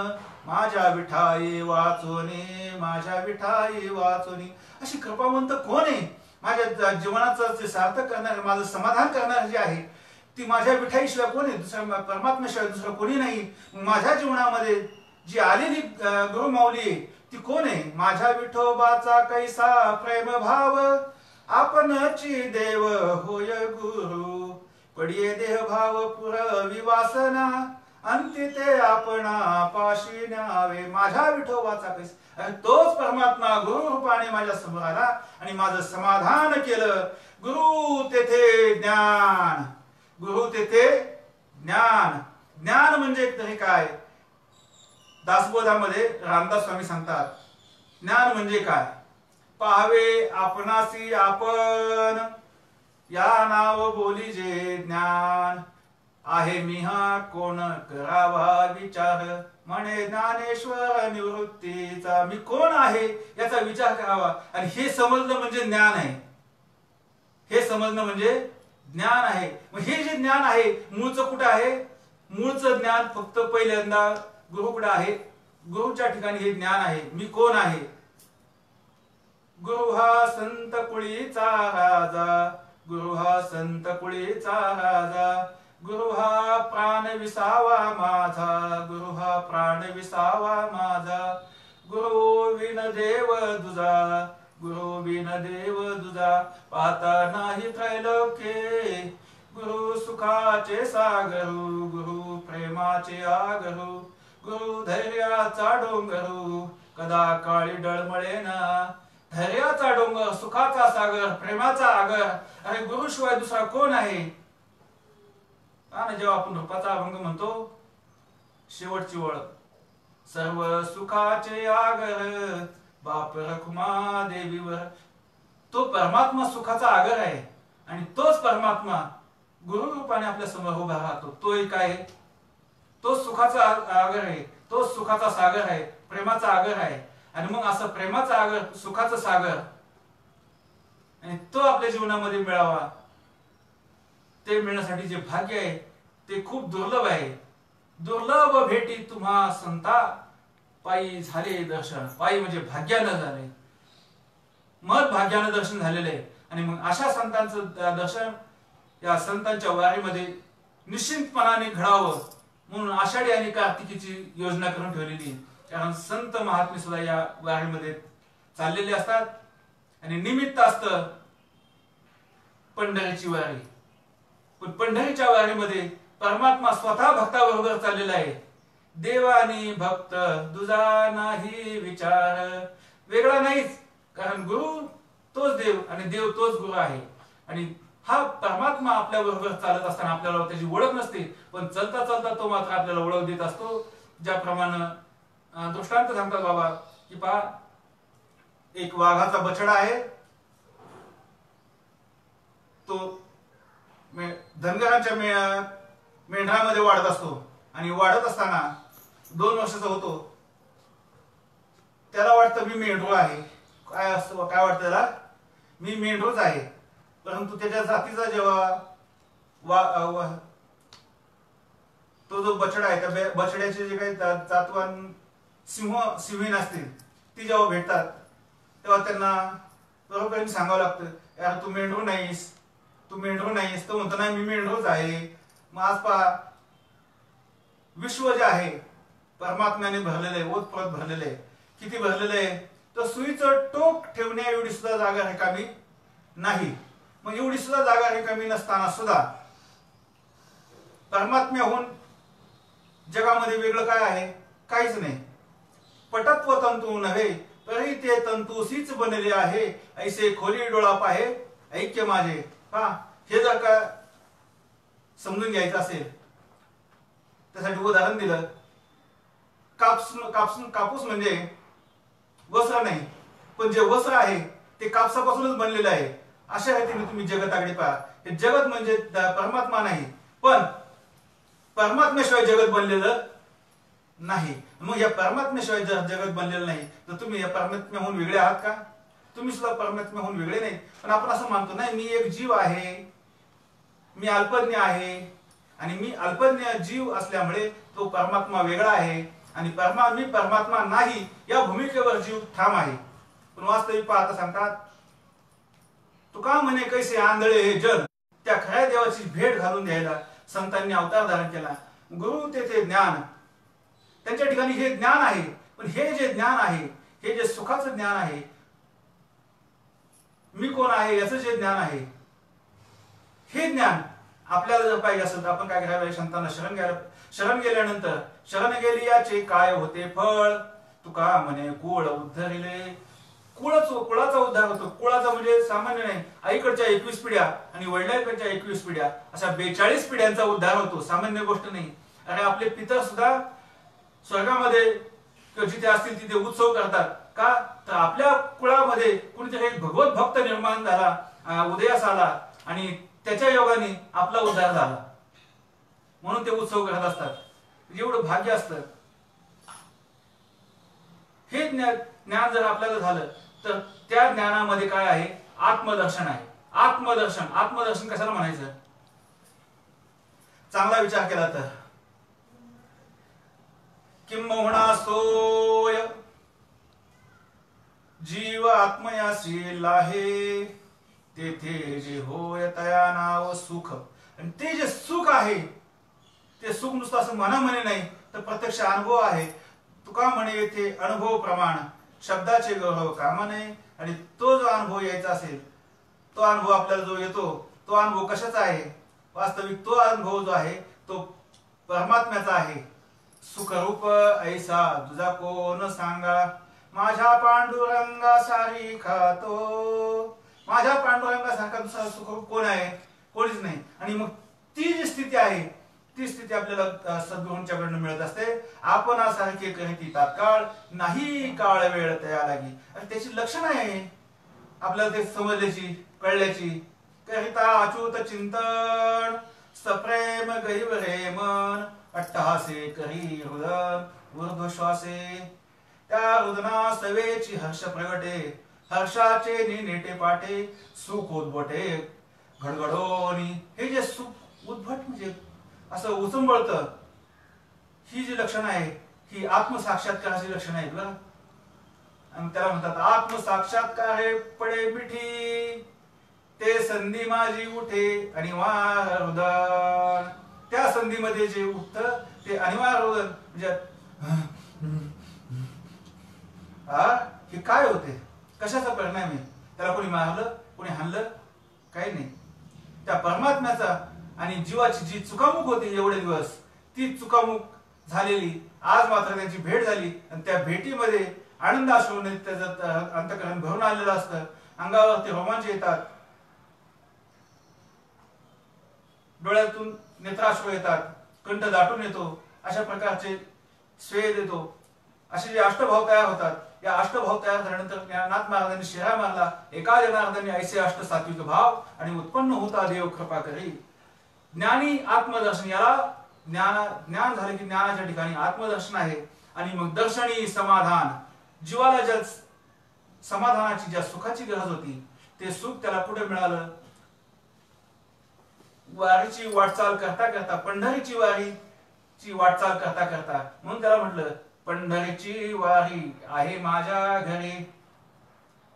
माझ्या विठाई वाचोनी, माझ्या विठाई वाचोनी. अशी कृपावंत कोण आहे? माझ्या जीवनाचं जे सार्थक करणारे, माझं समाधान करणारे जे आहे, ती माझ्या विठाईशिवाय कोण आहे? दुसऱ्या परमात्म्याशिवाय दुसरं कोणी नाही. माझ्या जीवनामध्ये जी आलेली गुरुमाऊली आहे ती कोण आहे? माझ्या विठोबाचा कैसा प्रेम भाव, आपणची देव होय गुरु, पडिये देह भाव पुरवी वासना, अंती ते आपणा पाशी न्यावे. माझ्या विठोबाचा कैसा, आणि तोच परमात्मा गुरु रूपाने माझ्या समोर आला आणि माझं समाधान केलं. गुरु तेथे ज्ञान, गुरु तेथे ज्ञान. ज्ञान म्हणजे तरी काय? दासबोधामध्ये रामदास स्वामी सांगतात, ज्ञान म्हणजे काय? पाहावे आपणासी आपण, या नाव बोली जे ज्ञान आहे. मिहा कोण करावा विचार, म्हणे ज्ञानेश्वर निवृत्तीचा. मी कोण आहे याचा विचार करावा. आणि हे समजणं म्हणजे ज्ञान आहे. हे समजणं म्हणजे ज्ञान आहे. मग हे जे ज्ञान आहे मूळचं कुठं आहे? मूळचं ज्ञान फक्त पहिल्यांदा गुरुकडे आहे. गुरुच्या ठिकाणी हे ज्ञान आहे. मी कोण आहे? गुरु हा संत कुळीचा राजा, गुरु हा संत कुळीचा राजा, गुरु हा प्राण विसावा माझा, गुरु हा प्राण विसावा माझा. गुरु विन देव दुजा, गुरु विन देव दुजा, पाहता नाही त्रैलोक्ये. गुरु सुखाचे सागरू, गुरु प्रेमाचे आगरू, गुरु धैर्याचा डोंगरू, कदा काळी डळमळेना. धैर्याचा डोंगर, सुखाचा सागर, प्रेमाचा आगर. अरे गुरु शिवाय दुसरा कोण आहे? जेव्हा आपण रूपाचा अभंग म्हणतो, शेवटची ओळ सर्व सुखाचे आगर बाप रखुमा देवीवर. तो परमात्मा सुखाचा आगर आहे आणि तोच परमात्मा गुरु रूपाने आपल्या समोर उभा राहतो. तो एक आहे, तो सुखाचा आगर आहे, तो सुखाचा सागर आहे, प्रेमाचा आगर आहे. आणि मग असं प्रेमाचा आगर, सुखाचा सागर आणि तो आपल्या जीवनामध्ये मिळावा, ते मिळण्यासाठी जे भाग्य आहे ते खूप दुर्लभ आहे. दुर्लभ भेटी तुम्हा संता पायी झाले दर्शन. पायी म्हणजे भाग्यानं झाले, मत भाग्यानं दर्शन झालेलं आहे. आणि मग अशा संतांचं दर्शन या संतांच्या वारीमध्ये निश्चिंतपणाने घडावं म्हणून आषाढी आणि कार्तिकीची योजना करून ठेवलेली. कारण संत महात्मे सुद्धा या वारीमध्ये चाललेले असतात आणि निमित्त असतं पंढरीची वारी. पण पंढरीच्या वारीमध्ये परमात्मा स्वतः भक्ताबरोबर चाललेला आहे. देवानी भक्त दुजा नाही विचार. वेगळा नाहीच, कारण गुरु तोच देव आणि देव तोच गुरु आहे. आणि हा परमात्मा आपल्या बरोबर चालत असताना आपल्याला त्याची ओळख नसते, पण चलता चलता तो मात्र आपल्याला ओळख देत असतो. ज्याप्रमाणे दृष्टांत सांगतात बाबा की पहा, एक वाघाचा बछडा आहे, तो धनगरांच्या मेंढरामध्ये वाढत असतो आणि वाढत असताना 2 वर्षाचा होतो. त्याला वाटतं मी मेंढरू आहे. काय असतं, काय वाटतं त्याला, मी मेंढरूच आहे. परंतु त्याच्या जातीचा जेव्हा तो जो बछडा आहे, त्या बछड्याचे जे काही जातवान सिंहीण असतील ती जेव्हा भेटतात तेव्हा त्यांना बरोबर सांगावं लागतं, यार तू मेंढरू नाहीस, तू मेंढरू नाहीस. तो म्हणतो नाही मी मेंढरूच आहे. मग आज पहा, विश्व जे आहे परमात्म्याने भरलेले आहे, ओतप्रोत भरलेले आहे. किती भरलेले आहे, तर सुईचं टोक ठेवण्या एवढी सुद्धा जागा रिकामी नाही. मग एवढी सुद्धा जागा रिकामी नसताना सुद्धा परमात्म्याहून जगामध्ये वेगळं काय आहे, काहीच नाही. पटत्व तंतू नव्हे तरी ते तंतूसीच बनले आहे, ऐसे खोली डोळा पाहे ऐक्य माझे. पहा, हे जर का समजून घ्यायचं असेल त्यासाठी उदाहरण दिलं, कापूस म्हणजे वस्त्र नाही, पण जे वस्त्र आहे ते कापसापासूनच बनलेलं आहे. अशा रीतीने तुम्ही जगताकडे पहा. हे जगत म्हणजे परमात्मा नाही, पण परमात्म्याशिवाय जगत बनलेलं नाही. मग या परमात्म्याशिवाय जर जगत बनलेलं नाही तर तुम्ही या परमात्म्याहून वेगळे आहात का? तुम्ही सुद्धा परमात्म्याहून वेगळे नाही. पण आपण असं मानतो, नाही मी एक जीव आहे, मी अल्पज्ञ आहे आणि मी अल्पज्ञ जीव असल्यामुळे तो परमात्मा वेगळा आहे आणि मी परमात्मा नाही या भूमिकेवर जीव ठाम आहे. पण वास्तविक पाहता सांगतात, तुका म्हणे कैसे आंधळे हे जन, त्या खऱ्या देवाची भेट घालून द्यायला संतांनी अवतार धारण केला. गुरु तेथे ज्ञान, त्यांच्या ठिकाणी हे ज्ञान आहे. पण हे जे ज्ञान आहे, हे जे सुखाचं ज्ञान आहे, मी कोण आहे याचं जे ज्ञान आहे, हे ज्ञान आपल्याला जर पाहिजे असेल तर आपण काय करायला, संतांना शरण गेल्यानंतर शरण गेली याचे काय होते फळ, तुका म्हणे कुळ उद्धरिले. कुळाचा उद्धार होतो. कुळाचा म्हणजे सामान्य नाही, आईकडच्या 21 पिढ्या आणि वडिलांकडच्या 21 पिढ्या अशा 42 पिढ्यांचा उद्धार होतो. सामान्य गोष्ट नाही. अरे आपले पितर सुद्धा स्वर्गामध्ये जिथे असतील तिथे उत्सव करतात का, तर आपल्या कुळामध्ये कुणीतरी एक भगवत भक्त निर्माण झाला, उदयास आला आणि त्याच्या योगाने आपला उद्धार झाला म्हणून ते उत्सव करत असतात. एवढं भाग्य असतं. हे ज्ञान जर आपल्याला झालं तर त्या ज्ञानामध्ये काय आहे, आत्मदर्शन आहे. आत्मदर्शन कशाला म्हणायचं, चांगला विचार केला तर किंबहुना सोय जीव आत्मयाशी लाहे, तेथे जे होय तया नाव सुख. आणि ते जे सुख आहे ते सुख नुसतं असं मनामने नाही तर प्रत्यक्ष अनुभव आहे. तुका म्हणे येथे अनुभव प्रमाण शब्दाचे गौरव कामा नाही. आणि तो जो अनुभव यायचा असेल, तो अनुभव आपल्याला जो येतो तो अनुभव कशाचा आहे, वास्तविक तो अनुभव जो आहे तो परमात्म्याचा आहे. सुखरूप ऐसा तुझा कोण सांगा, माझ्या पांडुरंगा सारी खातो. माझ्या पांडुरंगासारखा दुसरा सुखरूप कोण आहे, कोणीच नाही. आणि मग ती जी स्थिती आहे ती स्थिती आपल्याला सद्गुरूंच्याकडून मिळत असते. आपणासारखे करीती तात्काळ नाही काळ वेळ तया लागी. आणि त्याची लक्षण आहे आपल्याला ते समजल्याची कळल्याची. करिता अच्युत चिंतन सप्रेम गहिवरे मन अट्टहासे करी रुदन ऊर्ध्वश्वासे. त्या रुदना सवेची हर्ष प्रगटे हर्षाचे नेटे पाटे सुख उद्भटे घडघडोनी. हे जे सुख उद्भट म्हणजे असं उचंबळत, ही जी लक्षणं आहे ही आत्मसाक्षात्काराची लक्षणं आहेत बरं. आणि त्याला म्हणतात आत्मसाक्षात्कार पडे मिठी ते संधी माझी उठे अनिवार्य रुदन. त्या संधीमध्ये जे उठतं ते अनिवार्य रुदन म्हणजे हे काय होते, कशाचा परिणाम आहे. त्याला कोणी मारलं कोणी हाणलं काही नाही. त्या परमात्म्याचा आणि जीवाची जी चुकामुक होती एवढे दिवस, ती चुकामुक झालेली आज मात्र त्यांची भेट झाली. आणि त्या भेटीमध्ये आनंद अश्रूने त्याचं अंतःकरण भरून आलेलं असतं. अंगावरती रोमांच येतात, डोळ्यातून नेत्राश्रू येतात, कंठ दाटून येतो, अशा प्रकारचे स्वेद येतो. असे जे अष्टभाव तयार होतात. या अष्टभाव तयार झाल्यानंतर ज्ञानात महाराजांनी शिरा मारला एका जनार्दनी ऐसे अष्ट सात्विक भाव आणि उत्पन्न होता देव कृपा करी. ज्ञानी आत्मदर्शन, याला ज्ञान झाले की ज्ञानाच्या ठिकाणी आत्मदर्शन आहे. आणि मग दर्शनी समाधान, जीवाला ज्या समाधानाची ज्या सुखाची गरज होती ते सुख त्याला कुठे मिळालं. वारीची वाटचाल करता करता, पंढरीची वारीची वाटचाल करता करता, म्हणून त्याला म्हटलं पंढरीची वारी आहे माझ्या घरी.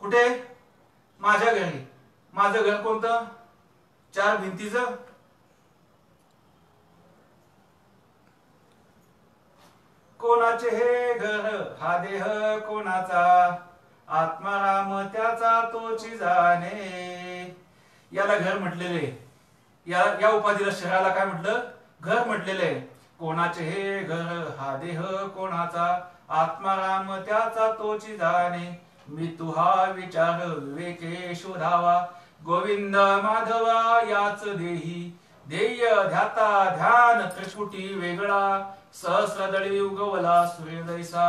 कुठे? माझ्या घरी. माझं घर कोणतं? चार भिंतीचं. कोणाचे हे घर हा देह कोणाचा आत्माराम त्याचा तोची जाणे. याला घर म्हटलेले, या उपाधीला शहराला काय म्हटलं? घर म्हटलेले. कोणाचे हे घर हा देह कोणाचा आत्माराम त्याचा तोची जाणे. मी तुहा विचार विवेके शोधावा गोविंद माधवा याच देही. ध्येय ध्याता ध्यान त्रिपुटी वेगळा सहस्रदळी उगवला सूर्योदयसा.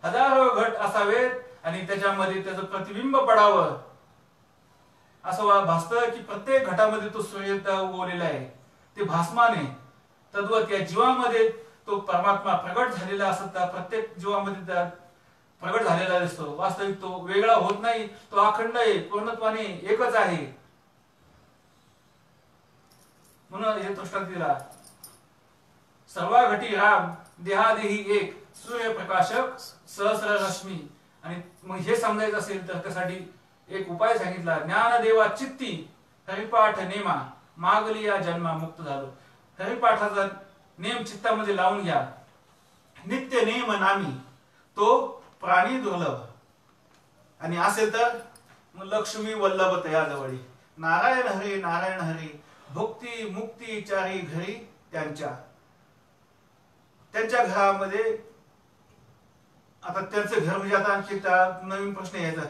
हजारो घट असावेत आणि त्याच्यामध्ये त्याचं प्रतिबिंब पडावं असं भासतं की प्रत्येक घटामध्ये तो सूर्य उगवलेला आहे. ते भासमान आहे. तद्वत या जीवामध्ये तो परमात्मा प्रगट झालेला असत. प्रत्येक जीवामध्ये प्रगट झालेला दिसतो. वास्तविक तो वेगळा होत नाही, तो अखंड आहे, पूर्णत्वाने एकच आहे. म्हणून हे दृष्टांत दिला. सर्वा घटी राम देहादेही एक सूर्यप्रकाशक सहस्र रश्मी. आणि मग हे समजायचं असेल तर त्यासाठी एक उपाय सांगितला. ज्ञानदेवा चित्ती हरिपाठ नेमा मागली या जन्मा मुक्त झालो. हरिपाठाचा नेम चित्तामध्ये लावून घ्या. नित्य नेम नामी तो प्राणी दुर्लभ. आणि असेल तर मग लक्ष्मी वल्लभ तया जवळी. नारायण हरी नारायण हरी भुक्ती मुक्ती चारी घरी त्यांच्या. त्यांच्या घरामध्ये आता त्यांचं घर म्हणजे आता आणखी नवीन प्रश्न यायचा.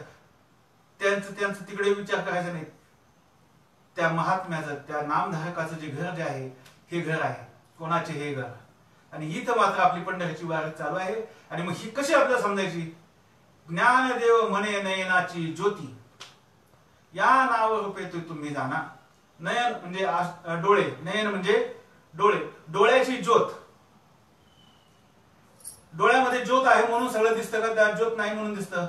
त्यांचं तिकडे विचार करायचा नाही. त्या महात्म्याचं त्या नामधारकाचं जे घर जे आहे हे घर आहे. कोणाचे हे घर. आणि इथं मात्र आपली पंढरीची वारी चालू आहे. आणि मग ही कशी आपल्याला समजायची? ज्ञानदेव म्हणे नयनाची ज्योती या नाव रूपे तुम्ही जाणा. नयन म्हणजे डोळे, नयन म्हणजे डोळे, डोळ्याची ज्योत. डोळ्यामध्ये ज्योत आहे म्हणून सगळं दिसतं का? त्या ज्योत नाही म्हणून दिसतं?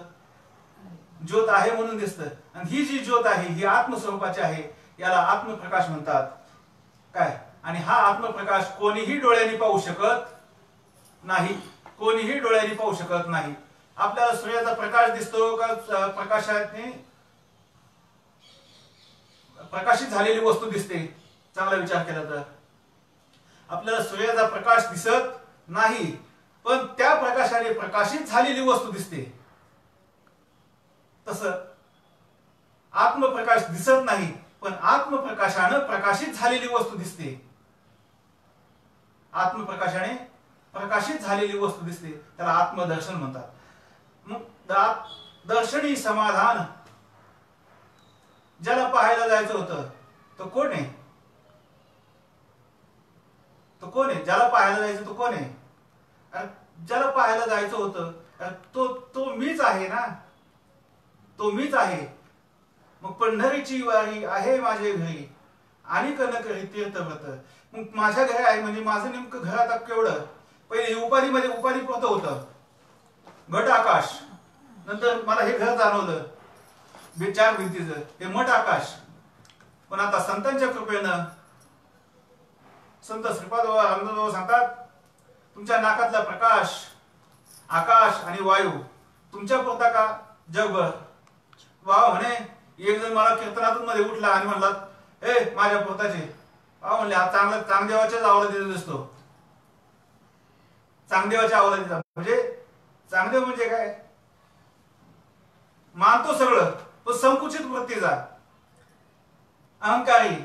ज्योत आहे म्हणून दिसतं. आणि ही जी ज्योत आहे ही आत्मस्वरूपाची आहे. याला आत्मप्रकाश म्हणतात. काय? आणि हा आत्मप्रकाश कोणीही डोळ्यांनी पाहू शकत नाही. कोणीही डोळ्यांनी पाहू शकत नाही. आपल्याला सूर्याचा प्रकाश दिसतो का? प्रकाशाने प्रकाशित झालेली वस्तू दिसते. चांगला विचार केला तर आपल्याला सूर्याचा प्रकाश दिसत नाही, पण त्या प्रकाशाने प्रकाशित झालेली वस्तू दिसते. तसं आत्मप्रकाश दिसत नाही, पण आत्मप्रकाशाने प्रकाशित झालेली वस्तू दिसते. आत्मप्रकाशाने प्रकाशित झालेली वस्तू दिसते. त्याला आत्मदर्शन म्हणतात. मग दर्शनी समाधान ज्याला पाहायला जायचं होतं तो कोण आहे? तो कोण आहे? ज्याला पाहायला जायचं तो कोण आहे? ज्याला पाहायला जायचं होतं तो मीच आहे ना, तो मीच आहे. मग पंढरीची वारी आहे माझे घरी आणि न करी तीर्थव्रत. मग माझ्या घरी आहे म्हणजे माझं नेमकं घर आता केवढं? पहिले उपाधीमध्ये उपाधी पुरतं होतं, घट आकाश. नंतर मला हे घर जाणवलं 4 भिंतीचं, हे मठ आकाश. पण आता संतांच्या कृपेनं संत श्रीपाद बाबा रामदास बाबा सांगतात, तुमच्या नाकातला प्रकाश, आकाश आणि वायू तुमच्या पुरता का जगभर? वा म्हणे एक जण मला कीर्तनातून मध्ये उठला आणि म्हणला, हे माझ्या पुरताचे. वा म्हणले, हा चांगदेवाच्याच अवलादीचा दिसतो. चांगदेवाच्या अवलादीचा म्हणजे चांगदेव म्हणजे काय? मानतो सगळं, तो संकुचित वृत्तीचा, अहंकारी.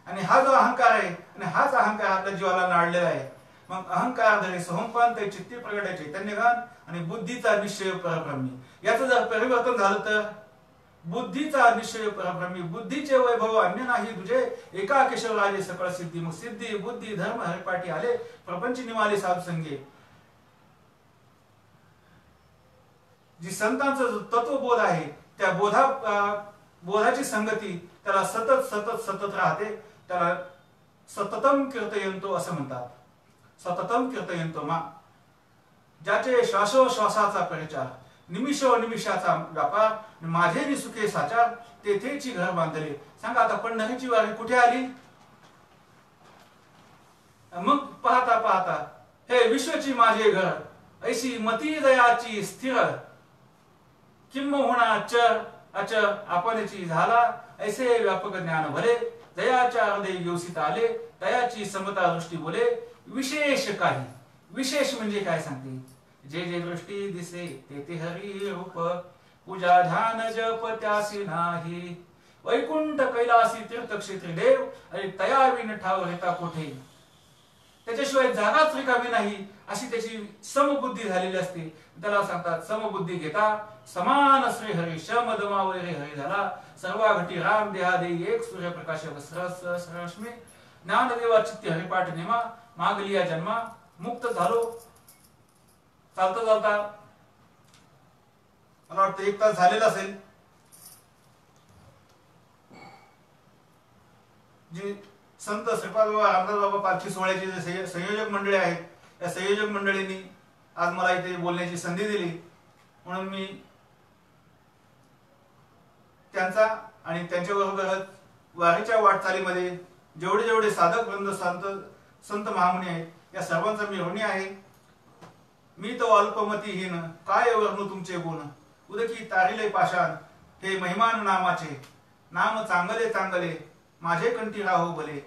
आणि हा जो अहंकार आहे आणि हाच अहंकार आपल्या जीवाला नाडलेला आहे. मग अहंकार धरे सोहंपान ते चित्ती प्रगट चैतन्यगान आणि बुद्धीचा निश्चय परब्रह्मी. याचं जर परिवर्तन झालं तर बुद्धीचा निश्चय परब्रह्मी, बुद्धीचे वैभव अन्य नाही तुझे, एका केशवराजे सकळ सिद्धी. मग सिद्धी बुद्धी धर्म हरिपाठी आले, प्रपंच निवाले साधू संगे. जी संतांचा जो तत्वबोध आहे त्या बोधाची संगती त्याला सतत सतत सतत राहते. त्याला सततम कीर्तयंतो असं म्हणतात. सततम कीर्तयंतो मा, ज्याचे श्वासोश्वासाचा परिचार, निमिषाचा व्यापार, माझे निसुखे साचार, तेथेची घर बांधले. सांगा आता पंढरीची वारी कुठे आली? मग पाहता पाहता हे विश्वची माझे घर, ऐशी मती दयाची स्थिर, किंबहुना चर अचर आपणची झाला, ऐसे व्यापक ज्ञान भले, दयाच्या हृदय योसित आले, दयाची समता दृष्टी बोले. विशेष काही, विशेष म्हणजे काय सांगते? जे जे दृष्टी दिसे ते ते हरी रूप, पूजा ध्यान जप त्यासी नाही, वैकुंठ कैलासी तीर्थक्षेत्री देव, अरे तयाविन ठाव रेता कोठे. त्याच्याशिवाय जागाच रिकामी नाही अशी त्याची समबुद्धी झालेली असते. त्याला सांगतात समबुद्धी घेता समान श्री हरी शमदमा वैरे हरी झाला, सर्वा घटी राम देहा देई एक सूर्यप्रकाश सहस्रश्मी, ज्ञानदेवा चित्ती हरिपाठ नेमा, मागलिया जन्मा, मुक्त झालो. चालता चालता मला वाटतं 1 तास झालेला असेल. जी संत श्रीपाद बाबा रामदास बाबा पालखी सोहळ्याचे जे संयोजक मंडळी आहेत, त्या संयोजक मंडळींनी आज मला इथे बोलण्याची संधी दिली. म्हणून मी त्यांचा आणि त्यांच्याबरोबर वारीच्या वाटचालीमध्ये जेवढे जेवढे साधक वृंद संत महामुनी आहेत, या सर्वांचा मी ऋणी आहे. मी तो अल्पमतीहीन, काय वर्णू तुमचे गुण, उदकी तारिले पाषाण, हे महिमान नामाचे, नाम चांगले चांगले, माझे कंठी राहो भले,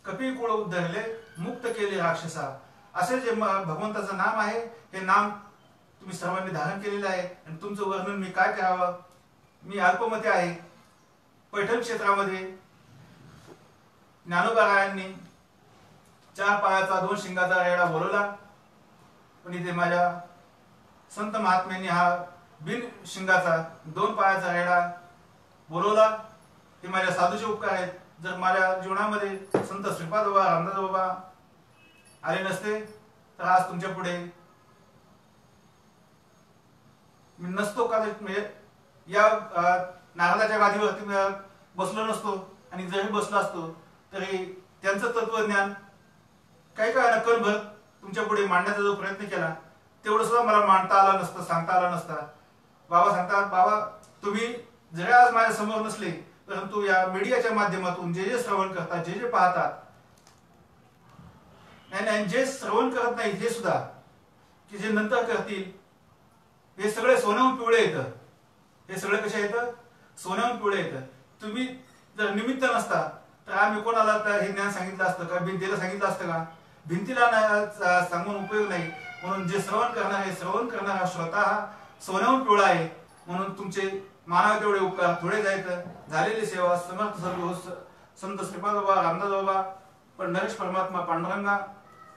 कपी कुळ उद्धरले, मुक्त केले राक्षसा. असे जे भगवंताचं नाम आहे, हे नाम तुम्ही सर्वांनी धारण केलेलं आहे. आणि तुमचं वर्णन मी काय करावं? मी अल्पमती आहे. पैठण क्षेत्रामध्ये ज्ञानोबारायांनी 4 पायाचा 2 शिंगाचा रेडा बोलवला, पण इथे माझ्या संत महात्म्यांनी हा बिन शिंगाचा 2 पायाचा रेडा बोलवला. हे माझ्या साधूचे उपकार आहेत. जर माझ्या जीवनामध्ये संत श्रीपाद बाबा रामदास बाबा आले नसते तर आज तुमच्या पुढे मी नसतो. का म्हणजे या नारदाच्या गादीवरती बसलो नसतो. आणि जरी बसलो असतो तरी त्यांचं तत्वज्ञान काही काय नक्कलभर तुमच्या पुढे मांडण्याचा जो प्रयत्न केला तेवढं सुद्धा मला मांडता आला नसतं, सांगता आला नसता. बाबा सांगतात, बाबा तुम्ही जरी आज माझ्या समोर नसले परंतु या मीडियाच्या माध्यमातून जे जे श्रवण करतात, जे जे पाहतात, नाही जे श्रवण करत नाही हे सुद्धा की जे नंतर करतील, हे सगळे सोन्याहून पिवळे येतं. हे सगळे कसे येतं? सोन्याहून पिवळे येतं. तुम्ही जर निमित्त नसता तर आम्ही कोणाला हे ज्ञान सांगितलं असतं का? भिंतीला सांगितलं असतं का? भिंतीला सांगून उपयोग नाही. म्हणून जे श्रवण करणार आहे, श्रवण करणारा श्रोता हा सोन्याहून पिवळा आहे. म्हणून तुमचे मानावे तेवढे उपकार थोडे जायचं. झालेली सेवा समर्थ सर्व संत श्रीपाद बाबा रामदास बाबा, पण नरेश परमात्मा पांडुरंगा,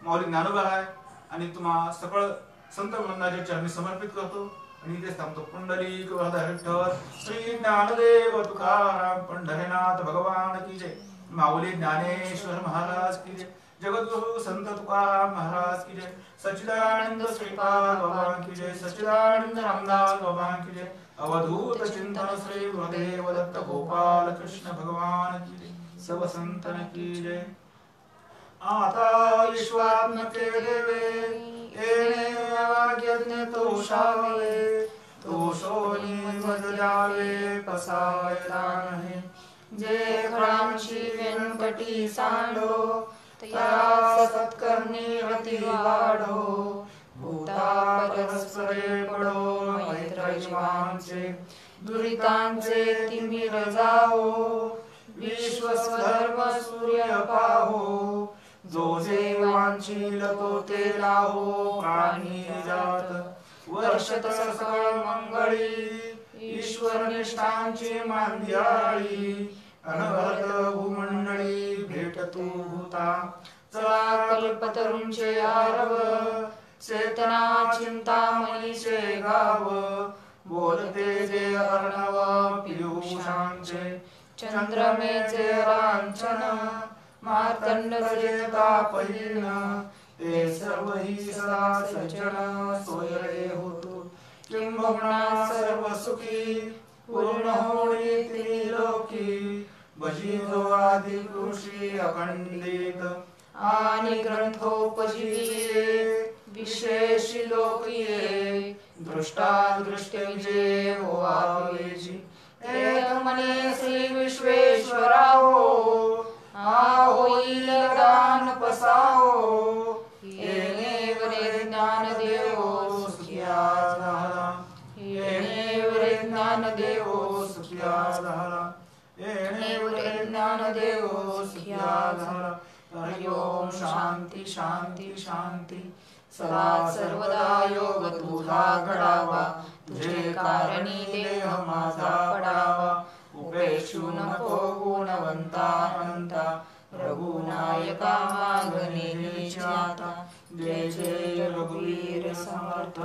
माऊली ज्ञानोबाराय आणि तुम्हा सकळ संत वृंदाच्या चरणी समर्पित करतो. आणि इथेच थांबतो. पुंडलिक वरद विठ्ठल श्री ज्ञानदेव तुकाराम पंढरीनाथ भगवान की जय. माऊली ज्ञानेश्वर महाराज की जय. जगद्गुरु संत तुकाराम महाराज की जय। सच्चिदानंद श्रीपाद भगवान की जय। सच्चिदानंद रामदास भगवान की जय। अवधूत चिंतन श्री गुरुदेव दत्त गोपाल कृष्ण भगवान की जय। सब संतन की जय। आता विश्वात्मके देवे येने वाग्यज्ञ तोषावे तोषोनी मज जावे पसायला नाही। जे खडांची व्यंकटी सांडो त्या सत्कर्णी रती वाढो। भूता परस्परे पडो मैत्र जीवांचे दुरितांचे तिमिर जावो। विश्व स्वधर्म सूर्य पाहो जो जे वांछील तो ते लाहो। प्राणी जात वर्षत सकळ मंगळी ईश्वर निष्ठांची मांद्याळी। अनघत भूमंडळी भेटतू भूता चला कल्पतरूंचे आरव। चेतना चिंतामणीचे गाव बोलते जे अर्णव पियुषांचे। चंद्रमेचे लांछन मार्तंड जे तापहीन ते सर्व ही सदा सज्जन सोयरे होतो। किंबहुना सर्व सुखी पूर्ण होई त्रिलोकी। भजितो आदि पुरुषी अखंडित आणि ग्रंथोपजीविये। विशेषी लोकिये दृष्टा दृष्टे विजय होवावेजी। एक मने श्री विश्वेश्वराहो होईल दान पसाओ। येणे वरे ज्ञान देवो सुखिया झाला। येणे वरे ज्ञान देवो सुखिया झाला। येणे वरे ज्ञान देवो सुखिया झाला। हरि ओम शांती शांती शांती। सदा सर्वदा योग तुझा घडावा। तुझे कारणी देह माझा पडावा। उपेक्षू नको गुणवंता अनंता। रघुनायका मागणे आता। जय जय रघुवीर समर्थ।